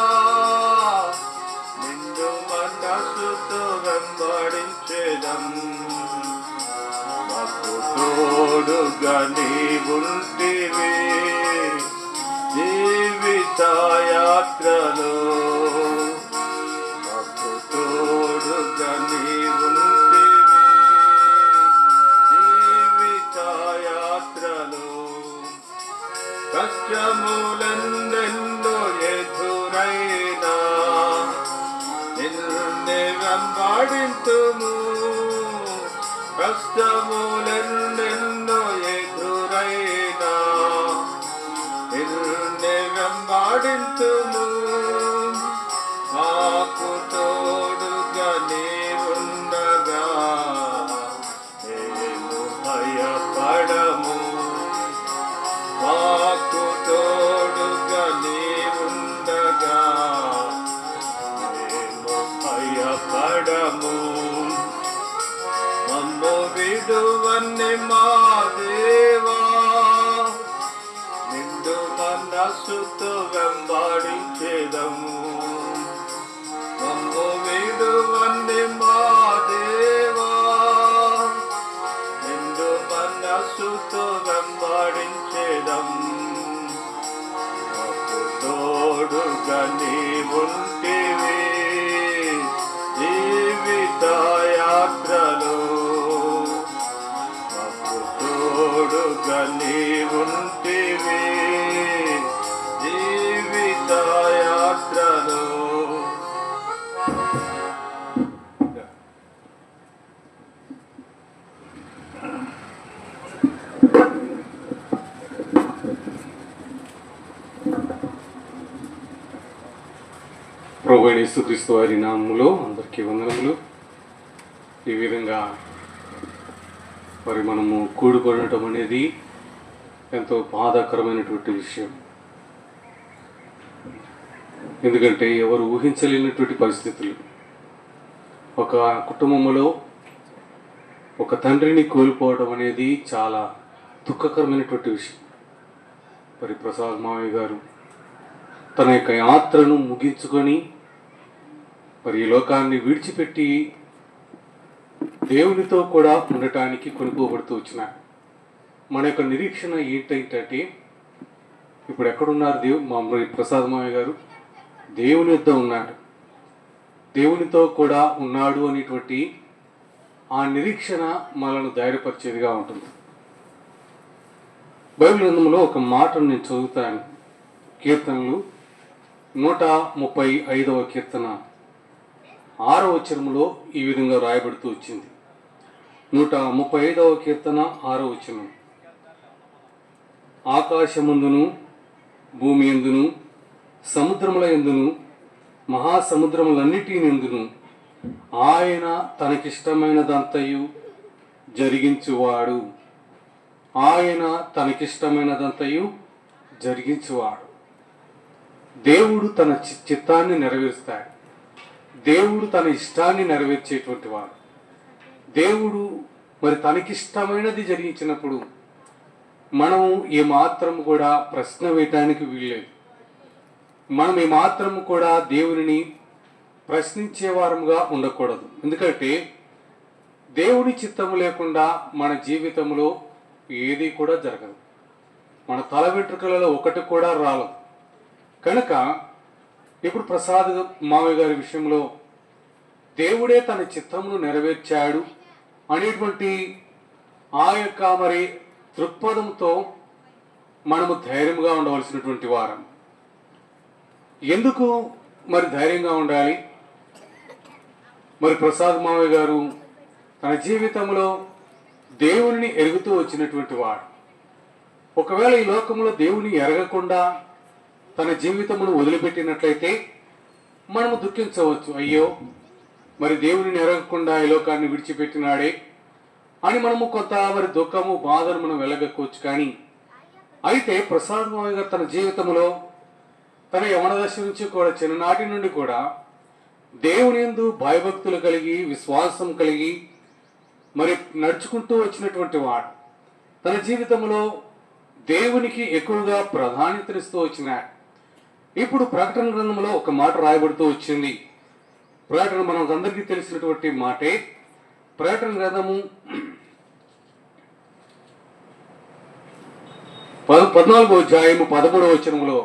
నిన్ను మనసుతో వెంబడించేదం. మాకు తోడుగా నీవుంటివి జీవితయాత్రలో, మాకు తోడుగా నీవుంటివి జీవితయాత్రలో. కష్టములెన్నెన్నో ఎదురైనా నిన్నే వెంబడింతుము. కష్టములెన్నెన్నో ఎదురైనా నిన్నే వెంబడింతుము. మాకు తోడుగా నీవుండగా మేము భయపడము. మాకు తోడుగా నీవుండగా మేము భయపడము. మమ్ము విడువని మా దేవా, నిన్ను మనస్సుతో వెంబడించేదము. మమ్ము విడువని మా దేవా, నిండు మనస్సుతో వెంబడించేదము. మాకు తోడుగా నీవుంటివి జీవిత యాత్రలో, మాకు తోడుగా నీవుంటివి జీవిత యాత్రలో. ప్రభువైన యేసుక్రీస్తు వారి నామములో అందరికీ వందనములు. ఈ విధంగా మరి మనము కూడుకోవడం అనేది ఎంతో బాధాకరమైనటువంటి విషయం. ఎందుకంటే ఎవరు ఊహించలేనటువంటి పరిస్థితులు. ఒక కుటుంబంలో ఒక తండ్రిని కోల్పోవడం అనేది చాలా దుఃఖకరమైనటువంటి విషయం. మరి ప్రసాద్ మావయ్య గారు తన యొక్క యాత్రను ముగించుకొని మరి ఈ లోకాన్ని విడిచిపెట్టి దేవునితో కూడా ఉండటానికి కొనుక్కోబడుతూ వచ్చినారు. మన యొక్క నిరీక్షణ ఏంటంటే ఇప్పుడు ఎక్కడున్నారు మా ప్రసాద్ మావయ్య గారు? దేవుని యొద్ద ఉన్నాడు, దేవునితో కూడా ఉన్నాడు అనేటువంటి ఆ నిరీక్షణ మనల్ని ధైర్యపరిచేదిగా ఉంటుంది. బైబిల్ గ్రంథంలో ఒక మాటను నేను చదువుతాను. కీర్తనలు 135వ కీర్తన 6వ వచనములో ఈ విధంగా రాయబడుతూ వచ్చింది. 135వ కీర్తన 6వ వచనం. ఆకాశమందును భూమి యందును సముద్రముల యందును మహాసముద్రములన్నిటి యందును ఆయన తనకిష్టమైనదంతయు జరిగించువాడు. ఆయన తనకిష్టమైనదంతయు జరిగించువాడు. దేవుడు తన చిత్తాన్ని నెరవేరుస్తాడు. దేవుడు తన ఇష్టాన్ని నెరవేర్చేటువంటి వాడు. దేవుడు మరి తనకిష్టమైనది జరిగించినప్పుడు మనము ఏమాత్రం కూడా ప్రశ్న వేయటానికి వీల్లేదు. మనం ఏమాత్రం కూడా దేవుని ప్రశ్నించే వారముగా ఉండకూడదు. ఎందుకంటే దేవుని చిత్తము లేకుండా మన జీవితంలో ఏది కూడా జరగదు. మన తల వెంట్రుకలలో ఒకటి కూడా రాలదు. కనుక ఇప్పుడు ప్రసాద్ మావయ్య గారి విషయంలో దేవుడే తన చిత్తమును నెరవేర్చాడు అనేటువంటి ఆ యొక్క మరి దృక్పథంతో మనము ధైర్యంగా ఉండవలసినటువంటి వారం. ఎందుకు మరి ధైర్యంగా ఉండాలి? మరి ప్రసాద్ మావయ్య గారు తన జీవితంలో దేవుని ఎరుగుతూ వచ్చినటువంటి వాడు. ఒకవేళ ఈ లోకంలో దేవుని ఎరగకుండా తన జీవితమును వదిలిపెట్టినట్లయితే మనము దుఃఖించవచ్చు. అయ్యో మరి దేవుని ఎరగకుండా ఈ లోకాన్ని విడిచిపెట్టినాడే అని మనము కొంత మరి దుఃఖము బాధను మనం వెలగక్కోవచ్చు. కానీ అయితే ప్రసాద్ మావయ్య గారు తన జీవితంలో తన యవన దశ నుంచి కూడా చిన్ననాటి నుండి కూడా దేవుని యందు భయభక్తులు కలిగి విశ్వాసం కలిగి మరి నడుచుకుంటూ వచ్చినటువంటి వాడు. తన జీవితంలో దేవునికి ఎక్కువగా ప్రాధాన్యతనిస్తూ వచ్చినాడు. ఇప్పుడు ప్రకటన గ్రంథంలో ఒక మాట రాయబడుతూ వచ్చింది. ప్రకటన మనకు అందరికీ తెలిసినటువంటి మాటే. ప్రకటన గ్రంథము 14వ అధ్యాయము 13వ వచనంలో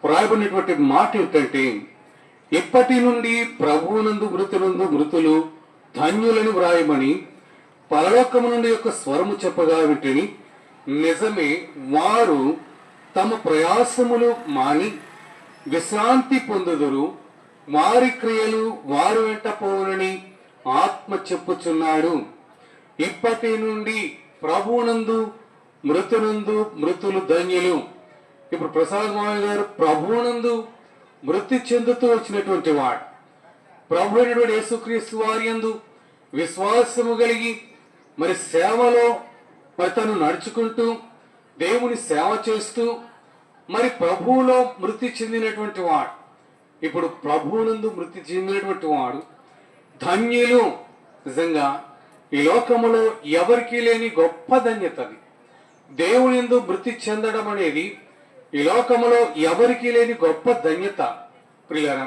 రాయబడినటువంటి మాట ఏంటంటే, ఇప్పటి నుండి ప్రభువునందు మృతులు ధన్యులని వ్రాయమని పరలోకము నుండి యొక్క స్వరము చెప్పగా వింటిని. నిజమే, వారు తమ ప్రయాసములు మాని విశ్రాంతి పొందుదురు, వారి క్రియలు వారు వెంట పోవునని ఆత్మ చెప్పుచున్నాడు. ఇప్పటి నుండి ప్రభువునందు మృతులు ధన్యులు. ఇప్పుడు ప్రసాద్ మావయ్య గారు ప్రభువునందు మృతి చెందుతూ వచ్చినటువంటి వాడు. ప్రభు అయినటువంటి యేసుక్రీస్తు వారి యందు విశ్వాసము కలిగి మరి సేవలో మరి తను నడుచుకుంటూ దేవుని సేవ చేస్తూ మరి ప్రభువులో మృతి చెందినటువంటి వాడు. ఇప్పుడు ప్రభువునందు మృతి చెందినటువంటి వాడు ధన్యులు. నిజంగా ఈ లోకములో ఎవరికీ లేని గొప్ప ధన్యత అది. దేవుని యందు మృతి చెందడం అనేది ఈ లోకములో ఎవరికీ లేని గొప్ప ధన్యత ప్రియులారా.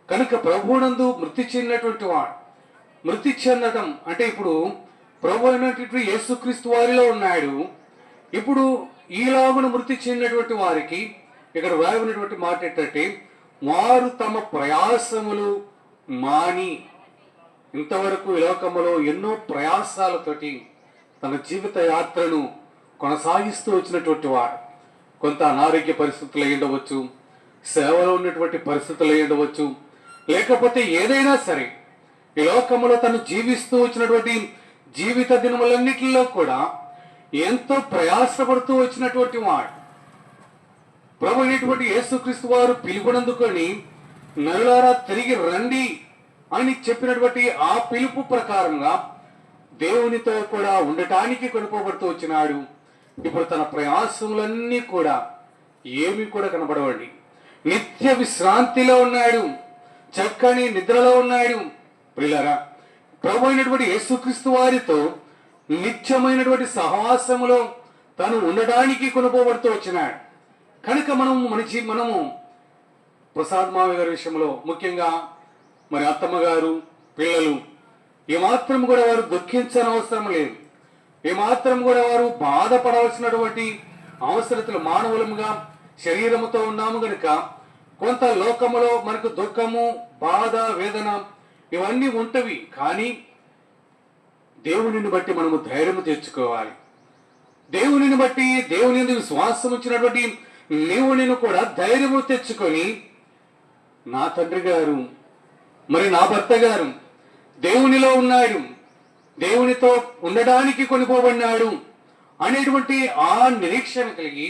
కనుక ప్రభువునందు మృతి చెందినటువంటి వాడు, మృతి చెందడం అంటే ఇప్పుడు ప్రభు అయినటువంటి యేసుక్రీస్తు వారిలో ఉన్నాడు. ఇప్పుడు ఈలాగున మృతి చెందినటువంటి వారికి ఇక్కడ వ్రాయబడినటువంటి మాట ఏంటంటే, వారు తమ ప్రయాసములు మాని, ఇంతవరకు ఈ లోకములో ఎన్నో ప్రయాసాలతోటి తన జీవిత యాత్రను కొనసాగిస్తూ వచ్చినటువంటి వాడు, కొంత అనారోగ్య పరిస్థితులు అయి ఉండవచ్చు, సేవలో ఉన్నటువంటి పరిస్థితులు అయి ఉండవచ్చు, లేకపోతే ఏదైనా సరే ఈ లోకంలో తను జీవిస్తూ వచ్చినటువంటి జీవిత దినములన్నిటిలో కూడా ఎంతో ప్రయాసపడుతూ వచ్చినటువంటి వాడు. ప్రభు అయినటువంటి యేసుక్రీస్తు వారు పిలుపునందుకొని నరులారా తిరిగి రండి అని చెప్పినటువంటి ఆ పిలుపు ప్రకారంగా దేవునితో కూడా ఉండటానికి కొనుకోబడుతూ వచ్చినాడు. ఇప్పుడు తన ప్రయాసములన్నీ కూడా ఏమి కూడా కనబడవండి, నిత్య విశ్రాంతిలో ఉన్నాడు, చక్కని నిద్రలో ఉన్నాడు. ప్రియులారా, ప్రభు అయినటువంటి యేసుక్రీస్తు వారితో నిత్యమైనటువంటి సహవాసములో తను ఉండడానికి కొనుకోబడుతూ వచ్చినాడు. కనుక మనము ప్రసాద్ మావయ్య గారి విషయంలో ముఖ్యంగా మరి అత్తమ్మ గారు, పిల్లలు ఏమాత్రం కూడా వారు దుఃఖించని అవసరం లేదు, ఏమాత్రం కూడా వారు బాధపడవలసినటువంటి అవసరతలు, మానవులముగా శరీరముతో ఉన్నాము గనుక కొంత లోకములో మనకు దుఃఖము, బాధ, వేదన ఇవన్నీ ఉంటవి. కానీ దేవునిని బట్టి మనము ధైర్యము తెచ్చుకోవాలి. దేవునిని బట్టి, దేవుని యందు విశ్వాసం ఉంచినటువంటి నేను కూడా ధైర్యము తెచ్చుకొని, నా తండ్రి గారు మరి నా భర్త గారు దేవునిలో ఉన్నాడు, దేవునితో ఉండడానికి కొనిపోబడినాడు అనేటువంటి ఆ నిరీక్షణ కలిగి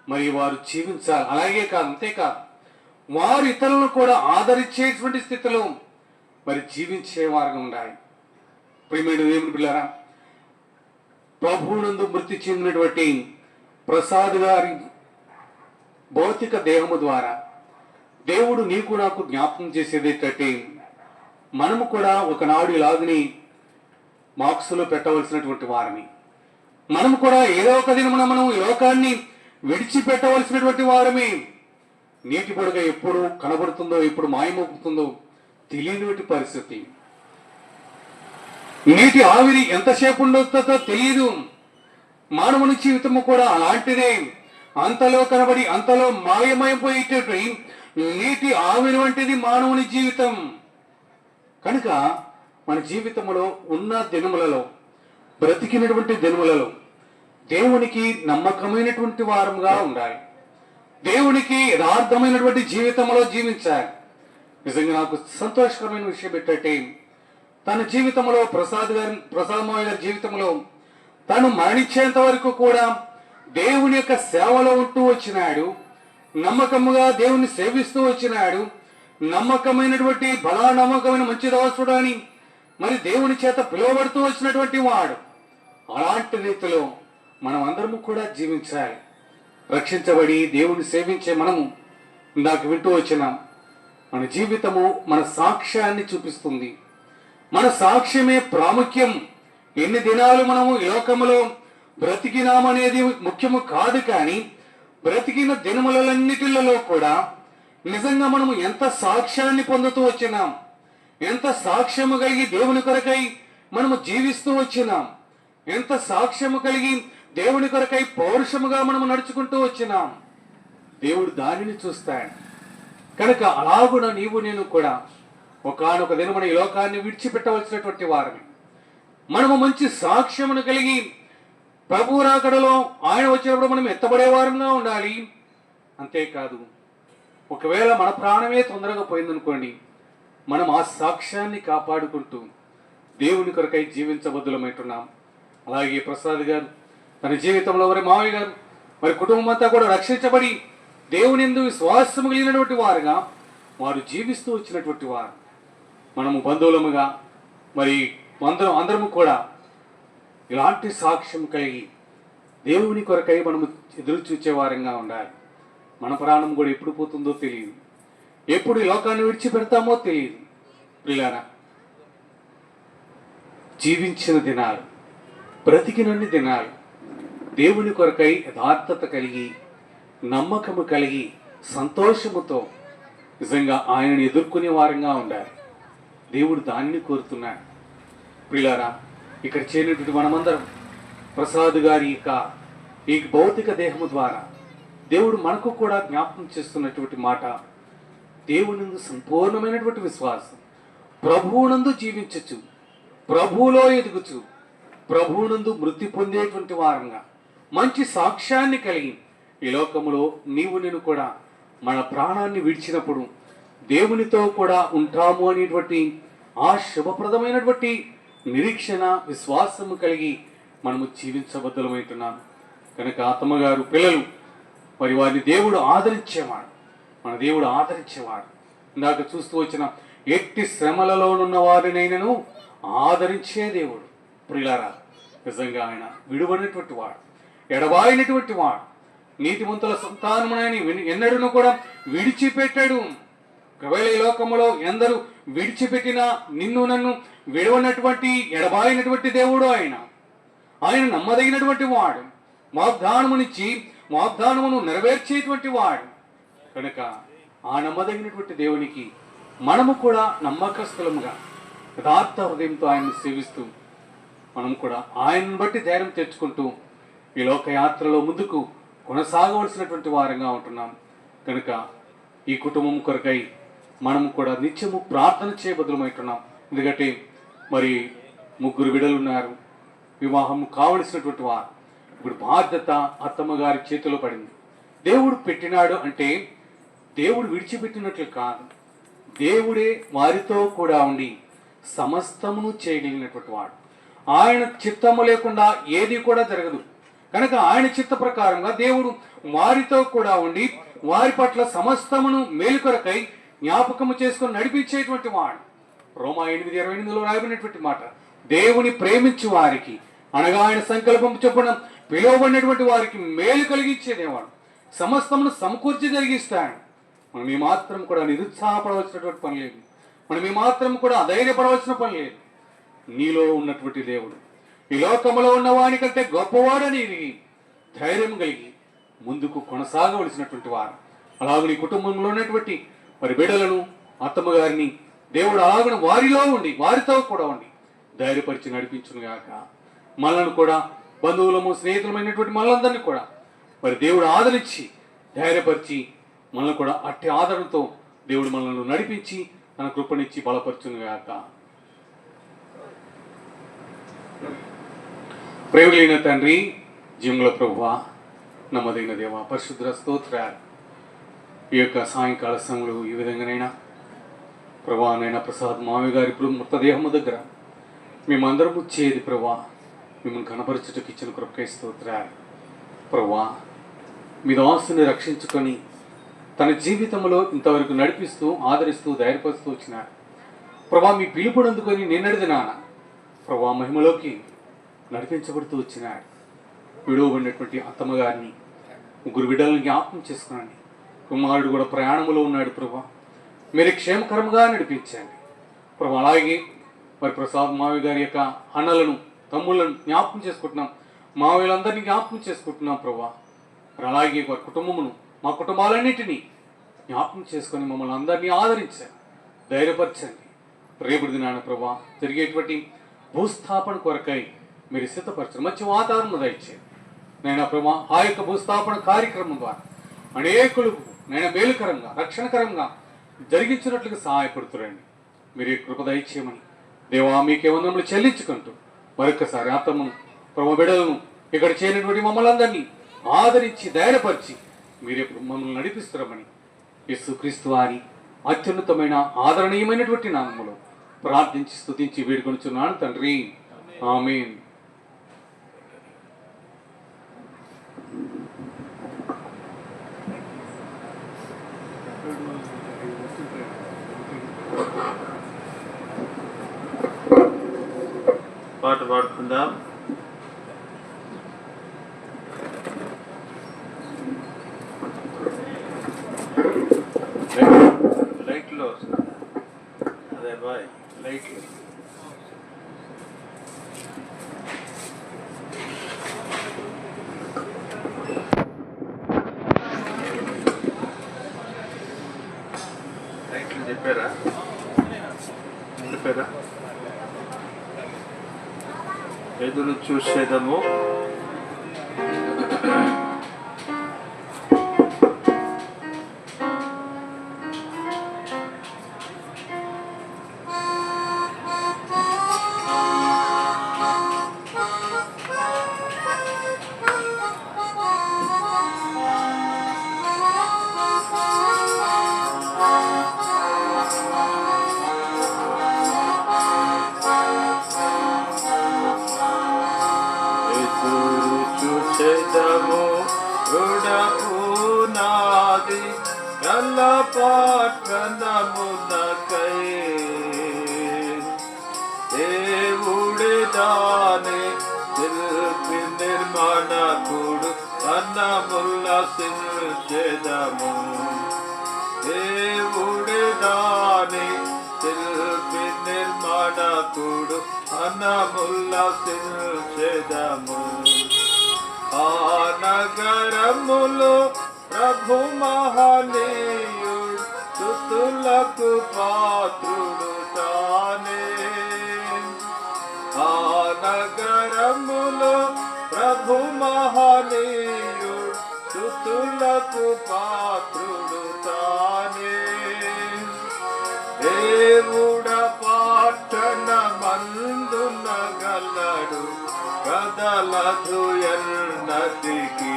మరి వారు జీవించాలి. అలాగే కాదు, అంతేకాదు వారు ఇతరులను కూడా ఆదరించేటువంటి స్థితిలో మరి జీవించే వారుగా ఉండాలి. ప్రియమైన దేవుని పిల్లరా, ప్రభువునందు మృతి చెందినటువంటి ప్రసాద్ గారి భౌతిక దేహము ద్వారా దేవుడు నీకు నాకు జ్ఞాపకం చేసేది ఏంటంటే, మనము కూడా ఒకనాడు ఇలాగని మార్క్స్లో పెట్టవలసినటువంటి వారిని, మనము కూడా ఏదో ఒక దినమున మనం ఈ లోకాన్ని విడిచిపెట్టవలసినటువంటి వారమే. నీటి పొడగ ఎప్పుడు కనబడుతుందో, ఎప్పుడు మాయమవుతుందో తెలియనిటి పరిస్థితి. నీటి ఆవిరి ఎంతసేపు ఉండొస్తుందో తెలియదు. మానవుని జీవితము కూడా అలాంటిదే, అంతలో కనబడి అంతలో మాయమైపోయేటటువంటి నీటి ఆవిరి వంటిది మానవుని జీవితం. కనుక మన జీవితంలో ఉన్న దినములలో, బ్రతికినటువంటి దినములలో దేవునికి నమ్మకమైనటువంటి వారంగా ఉండాలి, దేవునికి యథార్థమైనటువంటి జీవితంలో జీవించాలి. నిజంగా నాకు సంతోషకరమైన విషయం ఏంటంటే, తన జీవితంలో ప్రసాద్ మావయ్య గారి జీవితంలో తను మరణించేంత వరకు కూడా దేవుని యొక్క సేవలో ఉంటూ వచ్చినాడు, నమ్మకముగా దేవుని సేవిస్తూ వచ్చినాడు. నమ్మకమైనటువంటి నమ్మకమైన మంచి దాసుడు అని మరి దేవుని చేత పిలువబడుతూ వచ్చినటువంటి వాడు. అలాంటి రీతిలో మనం అందరము కూడా జీవించాలి. రక్షించబడి దేవుని సేవించే మనము ఇందాక వింటూ వచ్చినాం, మన జీవితము మన సాక్ష్యాన్ని చూపిస్తుంది. మన సాక్ష్యమే ప్రాముఖ్యం. ఎన్ని దినాలు మనము ఈ లోకములో బ్రతికినామనేది ముఖ్యము కాదు, కానీ బ్రతికిన దినములన్నిటిలో కూడా నిజంగా మనము ఎంత సాక్ష్యాన్ని పొందుతూ వచ్చినాం, ఎంత సాక్ష్యము కలిగి దేవుని కొరకై మనము జీవిస్తూ వచ్చినాం, ఎంత సాక్ష్యము కలిగి దేవుని కొరకై పౌరుషముగా మనము నడుచుకుంటూ వచ్చినాం. దేవుడు దానిని చూస్తాడు. కనుక అలాగున నీవు నేను కూడా ఒకానొక దినమున ఈ లోకాన్ని విడిచిపెట్టవలసినటువంటి వారిని, మనము మంచి సాక్ష్యమును కలిగి ప్రభు రాకడలో ఆయన వచ్చినప్పుడు మనం ఎత్తబడే వారంగా ఉండాలి. అంతేకాదు, ఒకవేళ మన ప్రాణమే తొందరగా పోయిందనుకోండి, మనం ఆ సాక్ష్యాన్ని కాపాడుకుంటూ దేవుని కొరకై జీవించబద్దులమైతున్నాం. అలాగే ప్రసాద్ గారు తన జీవితంలో మరి మావయ్య గారు మరి కుటుంబం అంతా కూడా రక్షించబడి దేవుని యందు విశ్వాసము కలిగినటువంటి వారుగా వారు జీవిస్తూ వచ్చినటువంటి వారు. మనము బంధువులముగా మరి అందరము కూడా ఇలాంటి సాక్ష్యం కలిగి దేవుని కొరకై మనము ఎదురు చూచేవారంగా ఉండాలి. మన ప్రాణం కూడా ఎప్పుడు పోతుందో తెలియదు, ఎప్పుడు ఈ లోకాన్ని విడిచిపెడతామో తెలియదు. ప్రియులారా, జీవించిన దినాలు, బ్రతికినన్ని దినాలు దేవుని కొరకై యథార్థత కలిగి నమ్మకము కలిగి సంతోషముతో నిజంగా ఆయనను ఎదుర్కొనే వారంగా ఉండాలి. దేవుడు దానిని కోరుతున్నాడు. ప్రియులారా, ఇక్కడ చేరినటువంటి మనమందరం ప్రసాద్ గారి ఈ భౌతిక దేహము ద్వారా దేవుడు మనకు కూడా జ్ఞాపకం చేస్తున్నటువంటి మాట, దేవునందు సంపూర్ణమైనటువంటి విశ్వాసం, ప్రభువునందు జీవించచ్చు, ప్రభువులో ఎదుగుచు, ప్రభువునందు మృతి పొందేటువంటి వారంగా మంచి సాక్ష్యాన్ని కలిగి ఈ లోకములో నేను కూడా మన ప్రాణాన్ని విడిచినప్పుడు దేవునితో కూడా ఉంటాము అనేటువంటి ఆ శుభప్రదమైనటువంటి నిరీక్షణ, విశ్వాసము కలిగి మనము జీవించబద్దలమవుతున్నాము. కనుక ఆత్మగారు పిల్లలు మరి వారిని దేవుడు ఆదరించేవాడు, మన దేవుడు ఆదరించేవాడు. ఇందాక చూస్తూ వచ్చిన ఎట్టి శ్రమలలోనున్న వారినైనను ఆదరించే దేవుడు. ప్రియులారా, నిజంగా ఆయన విడువనటువంటి వాడు, ఎడబాయినటువంటి వాడు. నీతిమంతుల సంతానమునని ఎన్నడూ కూడా విడిచిపెట్టాడు. ఒకవేళ ఈ లోకంలో ఎందరూ విడిచిపెట్టినా నిన్ను నన్ను విడవనటువంటి ఎడబాయినటువంటి దేవుడు ఆయన నమ్మదగినటువంటి వాడు, వాగ్దానమునిచ్చి వాగ్దానమును నెరవేర్చేటువంటి వాడు. కనుక ఆ నమ్మదగినటువంటి దేవునికి మనము కూడా నమ్మకస్తులముగా యథార్థ హృదయంతో ఆయన్ని సేవిస్తూ మనం కూడా ఆయనను బట్టి ధైర్యం తెచ్చుకుంటూ ఈ లోకయాత్రలో ముందుకు కొనసాగవలసినటువంటి వారంగా ఉంటున్నాం. కనుక ఈ కుటుంబం కొరకై మనము కూడా నిత్యము ప్రార్థన చేయబద్దులమైతున్నాం. ఎందుకంటే మరి 3 బిడ్డలు ఉన్నారు, వివాహం కావలసినటువంటి వారు. ఇప్పుడు బాధ్యత అత్తమ్మగారి చేతిలో పడింది. దేవుడు పెట్టినాడు అంటే దేవుడు విడిచిపెట్టినట్లు కాదు, దేవుడే వారితో కూడా ఉండి సమస్తమును చేయగలిగినటువంటి వాడు. ఆయన చిత్తము లేకుండా ఏది కూడా జరగదు. కనుక ఆయన చిత్త ప్రకారంగా దేవుడు వారితో కూడా ఉండి వారి పట్ల సమస్తమును మేలుకొరకై జ్ఞాపకము చేసుకొని నడిపించేటువంటి వాడు. రోమా 8:28 రాయబడినటువంటి మాట, దేవుని ప్రేమించు వారికి అనగా ఆయన సంకల్పం చొప్పున పిలువబడినటువంటి వారికి మేలు కలిగించేదేవాడు, సమస్తమును సమకూర్చి జరిగిస్తాడు. మనం ఈ మాత్రం కూడా నిరుత్సాహపడవలసినటువంటి పని లేదు, మనం ఈ మాత్రం కూడా అధైర్యపడవలసిన పని లేదు. నీలో ఉన్నటువంటి దేవుడు ఈ లోకంలో ఉన్న వాని కంటే గొప్పవాడని ఎరిగి ధైర్యం కలిగి ముందుకు కొనసాగవలసినటువంటి వారు. అలాగే నీ కుటుంబంలో ఉన్నటువంటి మరి బిడ్డలను, అత్తమ్మగారిని దేవుడు అలాగన వారిలో ఉండి వారితో కూడా ఉండి ధైర్యపరిచి నడిపించునుగాక. మనల్ని కూడా బంధువులము స్నేహితులమైనటువంటి మనలందరినీ కూడా మరి దేవుడు ఆదరించి ధైర్యపరిచి మనల్ని కూడా అట్టి ఆదరణతో దేవుడు మనల్ని నడిపించి తన కృపనిచ్చి బలపరచునుగాక. ప్రేమలైన తండ్రి, జీవంలో ప్రభువా, నమ్మదగిన దేవా, పరిశుద్ధ స్తోత్రాలు. ఈ యొక్క సాయంకాల సమయంలో ఈ విధంగానైనా ప్రభా నైనా ప్రసాద్ మావి గారి ఇప్పుడు మృతదేహము దగ్గర మేమందరము చేరి ప్రభా మిమ్మల్ని కనపరచుటకు ఇచ్చిన కృపకై స్తోత్రాలు. ప్రభా మీ దాసుని రక్షించుకొని తన జీవితంలో ఇంతవరకు నడిపిస్తూ ఆదరిస్తూ ధైర్యపరుస్తూ వచ్చినారు. ప్రభా మీ పిలుపునందుకొని నిన్నటిది నాన్న ప్రభా మహిమలోకి నడిపించబడుతూ వచ్చినాడు. విడువబడినటువంటి అత్తమ్మగారిని 3 బిడ్డలను జ్ఞాపకం చేసుకున్నాను. కుమారుడు కూడా ప్రయాణంలో ఉన్నాడు. ప్రభా మీరు క్షేమకరంగా నడిపించండి ప్రభా. అలాగే మరి ప్రసాద్ మావి గారి యొక్క అన్నలను, తమ్ముళ్ళను జ్ఞాపకం చేసుకుంటున్నాం, మావయ్యలందరినీ జ్ఞాపకం చేసుకుంటున్నాం ప్రభా. మరి అలాగే వారి కుటుంబమును, మా కుటుంబాలన్నింటినీ జ్ఞాపకం చేసుకొని మమ్మల్ని అందరినీ ఆదరించండి, ధైర్యపరచండి. రేపటి దినాన ప్రభా జరిగేటువంటి భూస్థాపన కొరకై మీరు సిద్ధపరచండి, మంచి వాతావరణం దయచేయండి నైనా ప్రభా. ఆ యొక్క భూస్థాపన కార్యక్రమం ద్వారా అనేకులకు నైనా మేలుకరంగా, రక్షణకరంగా జరిగించినట్లుగా సహాయపడుతురండి. మీరు కృప దయచేయమని దేవా మీకే వందనములు చెల్లించుకుంటూ మరొకసారి ఆత్మను ప్రభు బిడ్డలను ఇక్కడ చేరినటువంటి మమ్మల్ని అందరినీ ఆదరించి ధైర్యపరిచి మీరే మమ్మల్ని నడిపిస్తున్నామని యేసుక్రీస్తు వారి అత్యున్నతమైన ఆదరణీయమైనటువంటి నామములో ప్రార్థించి స్తుతించి వేడుకొనుచున్నాను తండ్రి, ఆమేన్. పాట పాడుకుందాం. లైట్లో అదే బాయ్ లైట్లో చెప్పారా చెప్పారా ఎదురు చూసేదము చూసేదము రుడపునాది కల పట్టణమునకై దేవుడే దాని శిల్పి నిర్మాణకుడు అన్నముల్లసించెదము దేవుడే దాని శిల్పి నిర్మాణకుడు అన్నముల్లసించెదము ఆ నగరములో ప్రభు మహనీయుడు స్తుతులకు పాత్రుడు తానే ఆ నగరములో ప్రభు మహనీయుడు స్తుతులకు పాత్రుడు తానే దేవుడ పట్టణమందున గలడు కదలదు ఎన్నటికి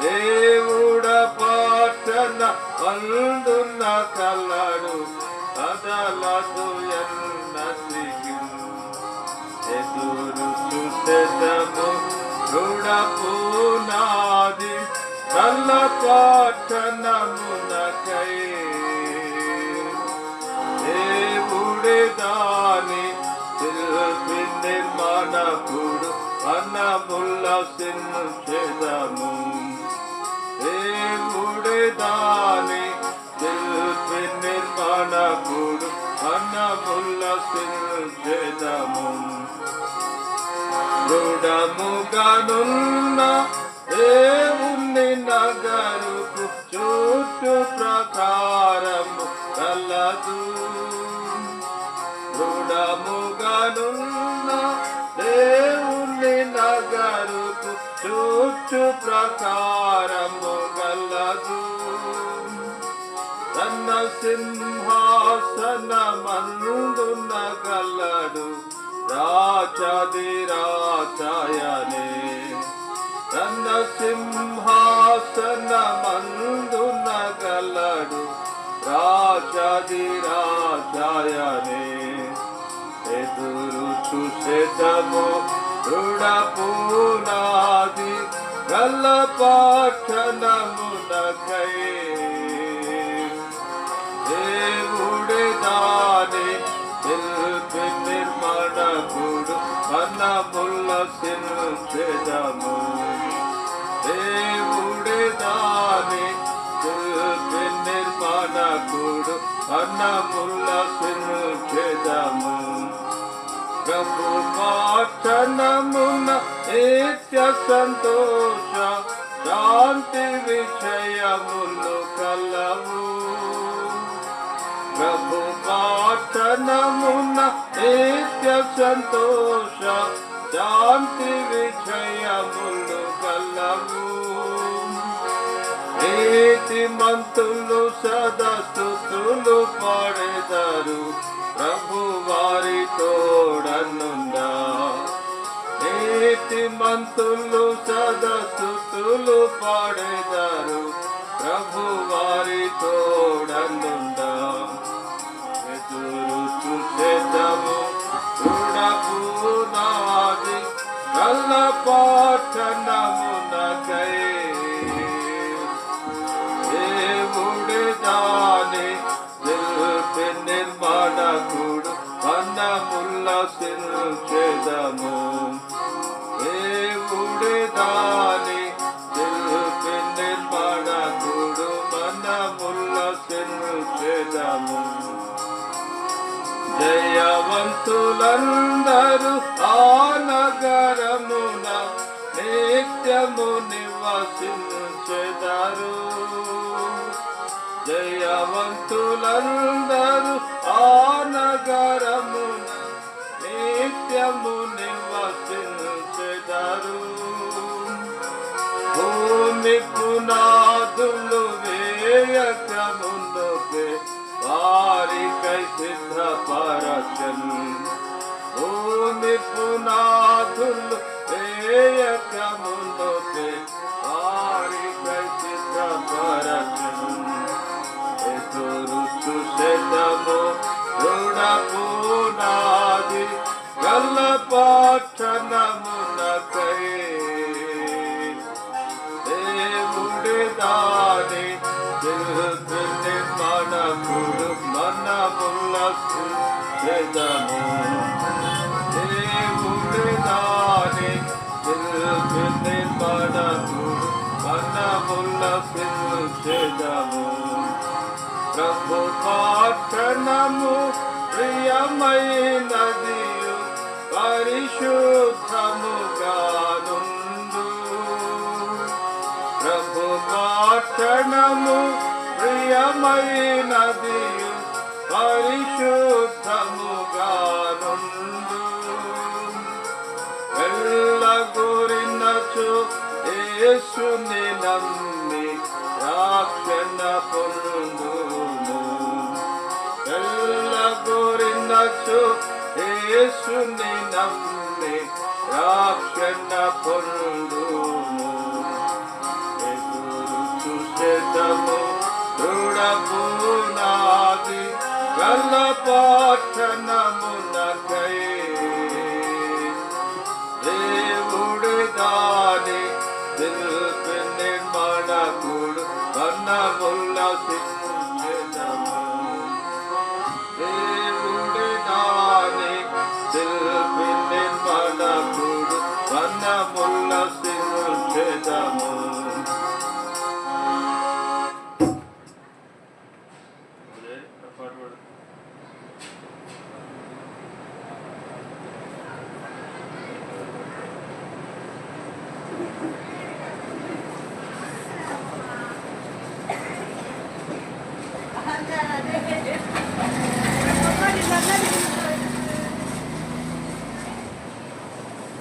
దేవుడ పట్టణ మందున కలడు కదలదు ఎన్నటికి ఎదురు చూసేదము రుడపునాది కల పట్టణమునకై దేవుడే దాని శిల్పి నిర్మాణకుడు అన్నముల్లసించెదము దేవుడే దాని శిల్పి నిర్మాణకుడు అన్నముల్లసించెదము దృఢముగానున్న దేవుని నగరుకు చుట్టూ ప్రాకారము కలదు దృఢముగానున్న దేవుని నగరుకు చుట్టూ ప్రాకారము కలదు తన సింహాసనమందున గలడు రాజాది రాజాయనే తన సింహాసనమందున గలడు రాజాది రాజాయనే ఎదురు చూసేదము రుడపునాది కల పట్టణమునకై దేవుడే దాని శిల్పి నిర్మాణకుడు అన్నముల్లసించెదము దేవుడే దాని శిల్పి నిర్మాణకుడు అన్నముల్లసించెదము ప్రభు పట్టణమున నిత్య సంతోష శాంతి విషయములు కలవు ప్రభు పట్టణమున నిత్య సంతోష శాంతి విషయములు కలవు నీతిమంతులు సదా స్తుతులు పాడెదరు ప్రభు వారి తోడనుండా నీతిమంతులు సదా స్తుతులు పాడెదరు ప్రభు వారి తోడనుండా ఎదురు చూసేదము రుడపునాది కల పట్టణమునకై దేవుడే దాని శిల్పి నిర్మాణకుడు అన్నముల్లసించెదము దేవుడే దాని శిల్పి నిర్మాణకుడు అన్నముల్లసించెదము జయవంతులందరూ ఆ నగరమున నిత్యము నివసించెదరు జయ పుణ్యవంతులందరూ ఆ నగరమున నిత్యము నివసించెదరు. భూమి పునాదులు వేయక ముందుకే వారికై సిద్ధపరచను. భూమి పునాదులు వేయక ముందుకే వారికై సిద్ధపరచను. ఎదురు చూసెదము దృఢ పునాది గల పట్టణమునకై. దేవుడి దాని శిల్పి నిర్మాణకుడు మనములకు చేదము. దేవుడి దాని శిల్పి నిర్మాణకుడు మనములకు చేదము. ప్రభు పట్టణము ప్రియమైనది పరిశుద్ధముగానుండు. ప్రభు పట్టణము ప్రియమైనది పరిశుద్ధముగానుండు. వెళ్ళగోరినచు యేసుని నమ్మి రక్షణ పొందుము. వెళ్ళగోరినచు యేసుని నమ్మి రక్షణ పొందుము. ఎదురు చూసెదము దృఢ పునాది గల పట్టణమునకై. దేవుడి దాని శిల్పి నిర్మాణకుడు మనముల్లసించెదము. దేవుడి దాని శిల్పి నిర్మాణకుడు మనముల్లసించెదము.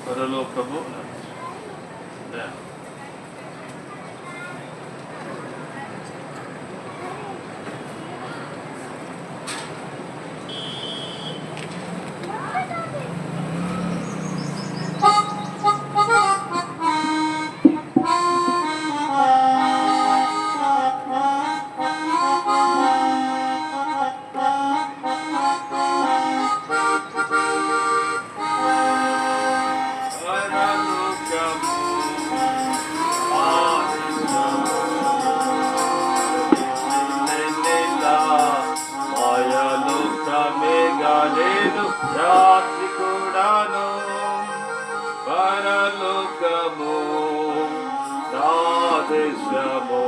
పరలోకము రాత్రి కూడాను పరలోకము నా దేశము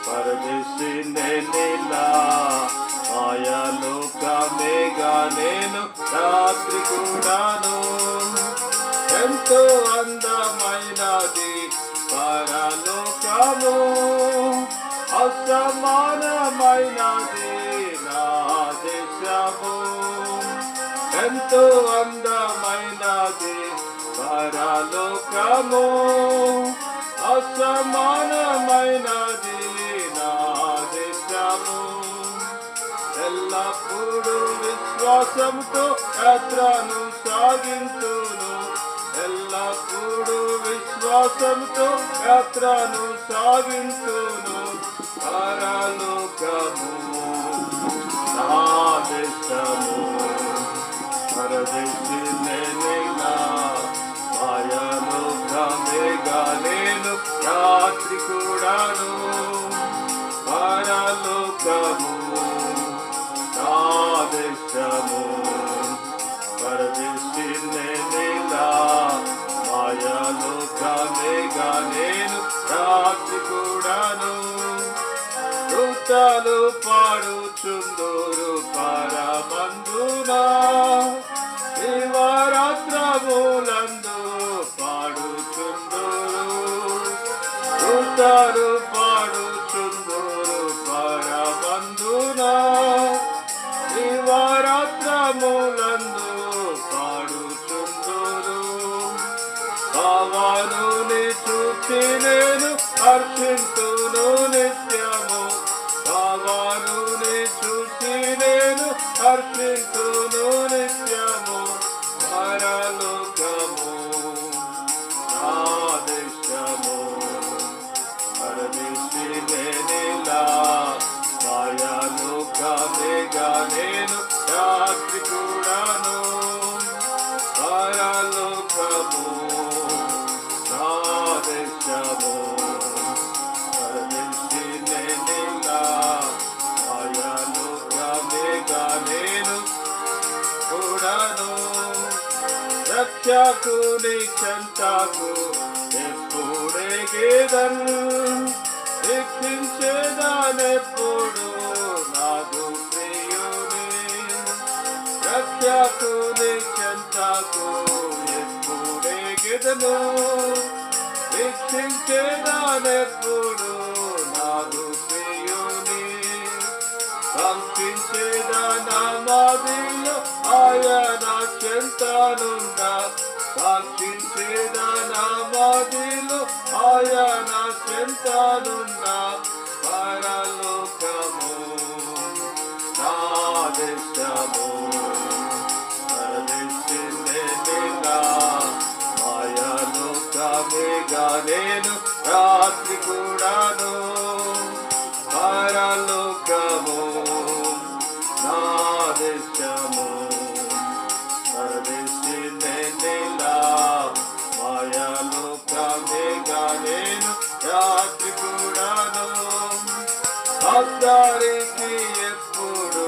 పరదేశి నేనిలా మాయలోకమేగా నేను రాత్రి కూడాను. ఎంతో అందమైనది పరలోకము అసమానమైనది నా దేశము. ఎంతో అందమైనది పరలోకము అసమానమైనది నా దేశము. ఎల్లప్పుడూ విశ్వాసంతో యాత్రను సాగించును. ఎల్లప్పుడూ విశ్వాసంతో యాత్రను సాగించును. పరలోకము నా దేశము పరదేశి నేనిలా మాయలోకమేగా నేను రాత్రి కూడాను. పరలోకము నా దేశము పరదేశి నేనిలా మాయలోకమేగా నేను రాత్రి కూడాను. దూతలు పాడుచుందురు పరమందునా శివరాత్రములందు పాడుచుందురు. దూతలు పాడుచుందురు పరమందునా చూసి నేను హర్షింతును నిత్యము బాబానుని చూసి నేను హర్షింతును నిత్యము పరలోకము నా దేశము పరదేశి నేనిలా మాయాలోకమేగా నేను రాత్రి కూడాను పరలోకము నా దేశము పరదేశి నేనిలా మాయాలోకమేగా నేను కూడాను రక్షకుని చెంతకు ఎప్పుడే గేదను శిక్షించేదానెప్పుడు నాకు ప్రియుని రక్షకుని చెంతకు ఎప్పుడే గేదను శిక్షించేదానెప్పుడు నాకు ప్రియుని సాక్షించేదానమాదిలో ఆయన చెంతనున్నా సాక్షించేదానమాదిలో ఆయన చెంతనున్నా పరలోకము నా దేశము పరదేశి నేనిలా మాయాలోకమేగా నేను రాత్రి కూడాను పరలోకము నా దేశము పరదేశి నేనిలా మాయాలోకమేగా నేను రాత్రి కూడాను అద్దారికి ఎప్పుడు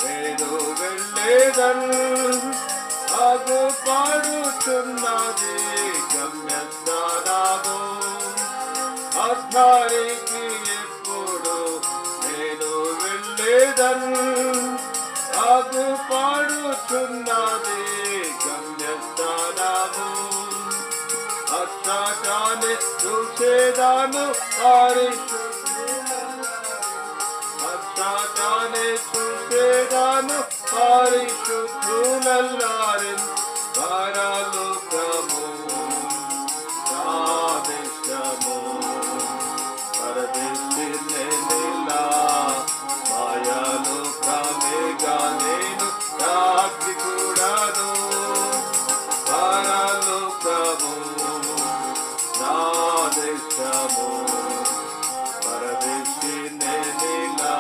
నేను వెళ్ళేదను అగు పాడుతున్నది గమ్యస్థానము అద్దారికి ఎప్పుడు నేను వెళ్ళేదను అగు పాడుతున్నది గమ్యస్థానము అష్టానే చూసేదాను అష్టానే చూసేదాను పరిశుద్ధులల్లారిన్ పరలోకము నా దేశము పరదేశి నేనిలా మాయాలోకమేగా నేను రాత్రి కూడాను పరలోకము నా దేశము పరదేశి నేనిలా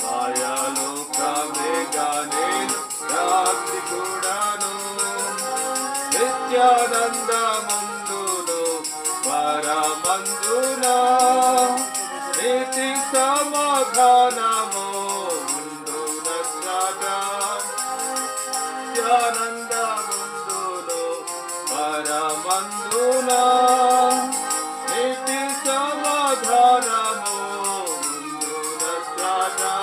మాయాలోకమేగా నేను రాత్రి కూడాను నిత్యానందముందును పరమందునా నీతి సమాధానము ఉండునచ్చగా నిత్యానందముందును పరమందునా నీతి సమాధానము ఉండునచ్చగా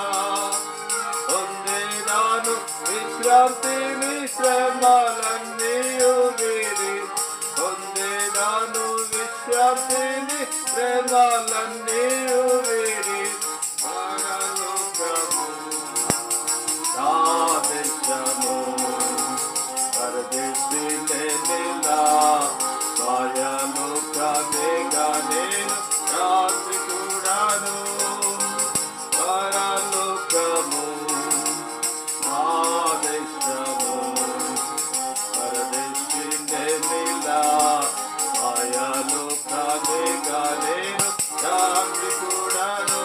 పొందేదాను విశ్రాంతిని శ్రమలన్నీయు వీడి పొందేదాను విశ్రాంతిని శ్రమలన్నీయు వీడి పరలోకము నా దేశము పరదేశి నేనిలా మాయాలోకమేగా నేను రాత్రి కూడాను పరలోకము నా దేశము పరదేశి నేనిలా మాయాలోకమేగా నేను రాత్రి కూడాను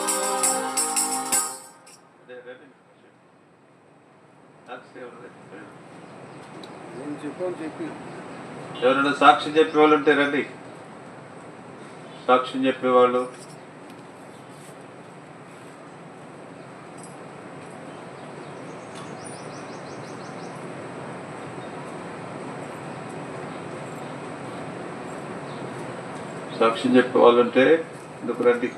ఎవరైనా సాక్ష్యం చెప్పేవాళ్ళు ఉంటే రండి సాక్ష్యం చెప్పేవాళ్ళు సాక్ష్యం చెప్పేవాళ్ళు ఉంటే ఎందుకు రండి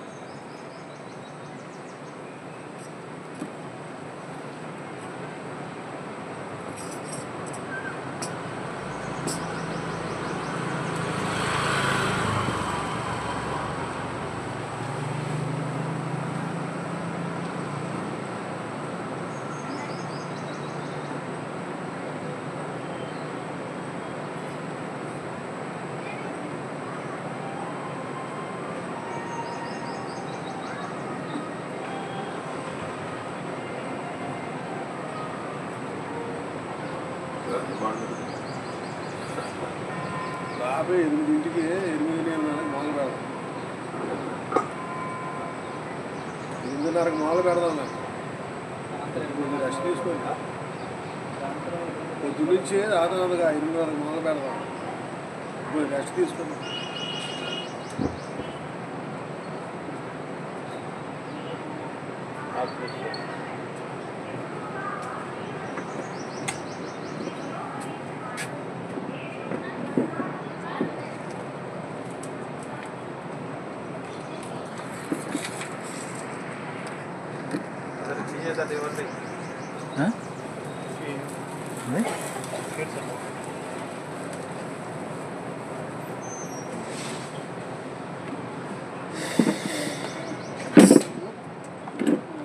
బాబు 8ంటికి 8:30 మొదలు పెడదాం. 8:30కి మొదలు పెడదాం. కొంచెం రెస్ట్ తీసుకోండి. పొద్దు నుంచి రాత్రిగా 8:30కి మొదలు పెడదాం. కొంచెం రెస్ట్ తీసుకోండి.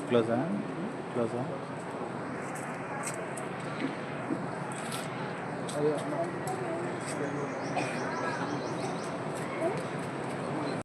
క్లోజా క్లోజా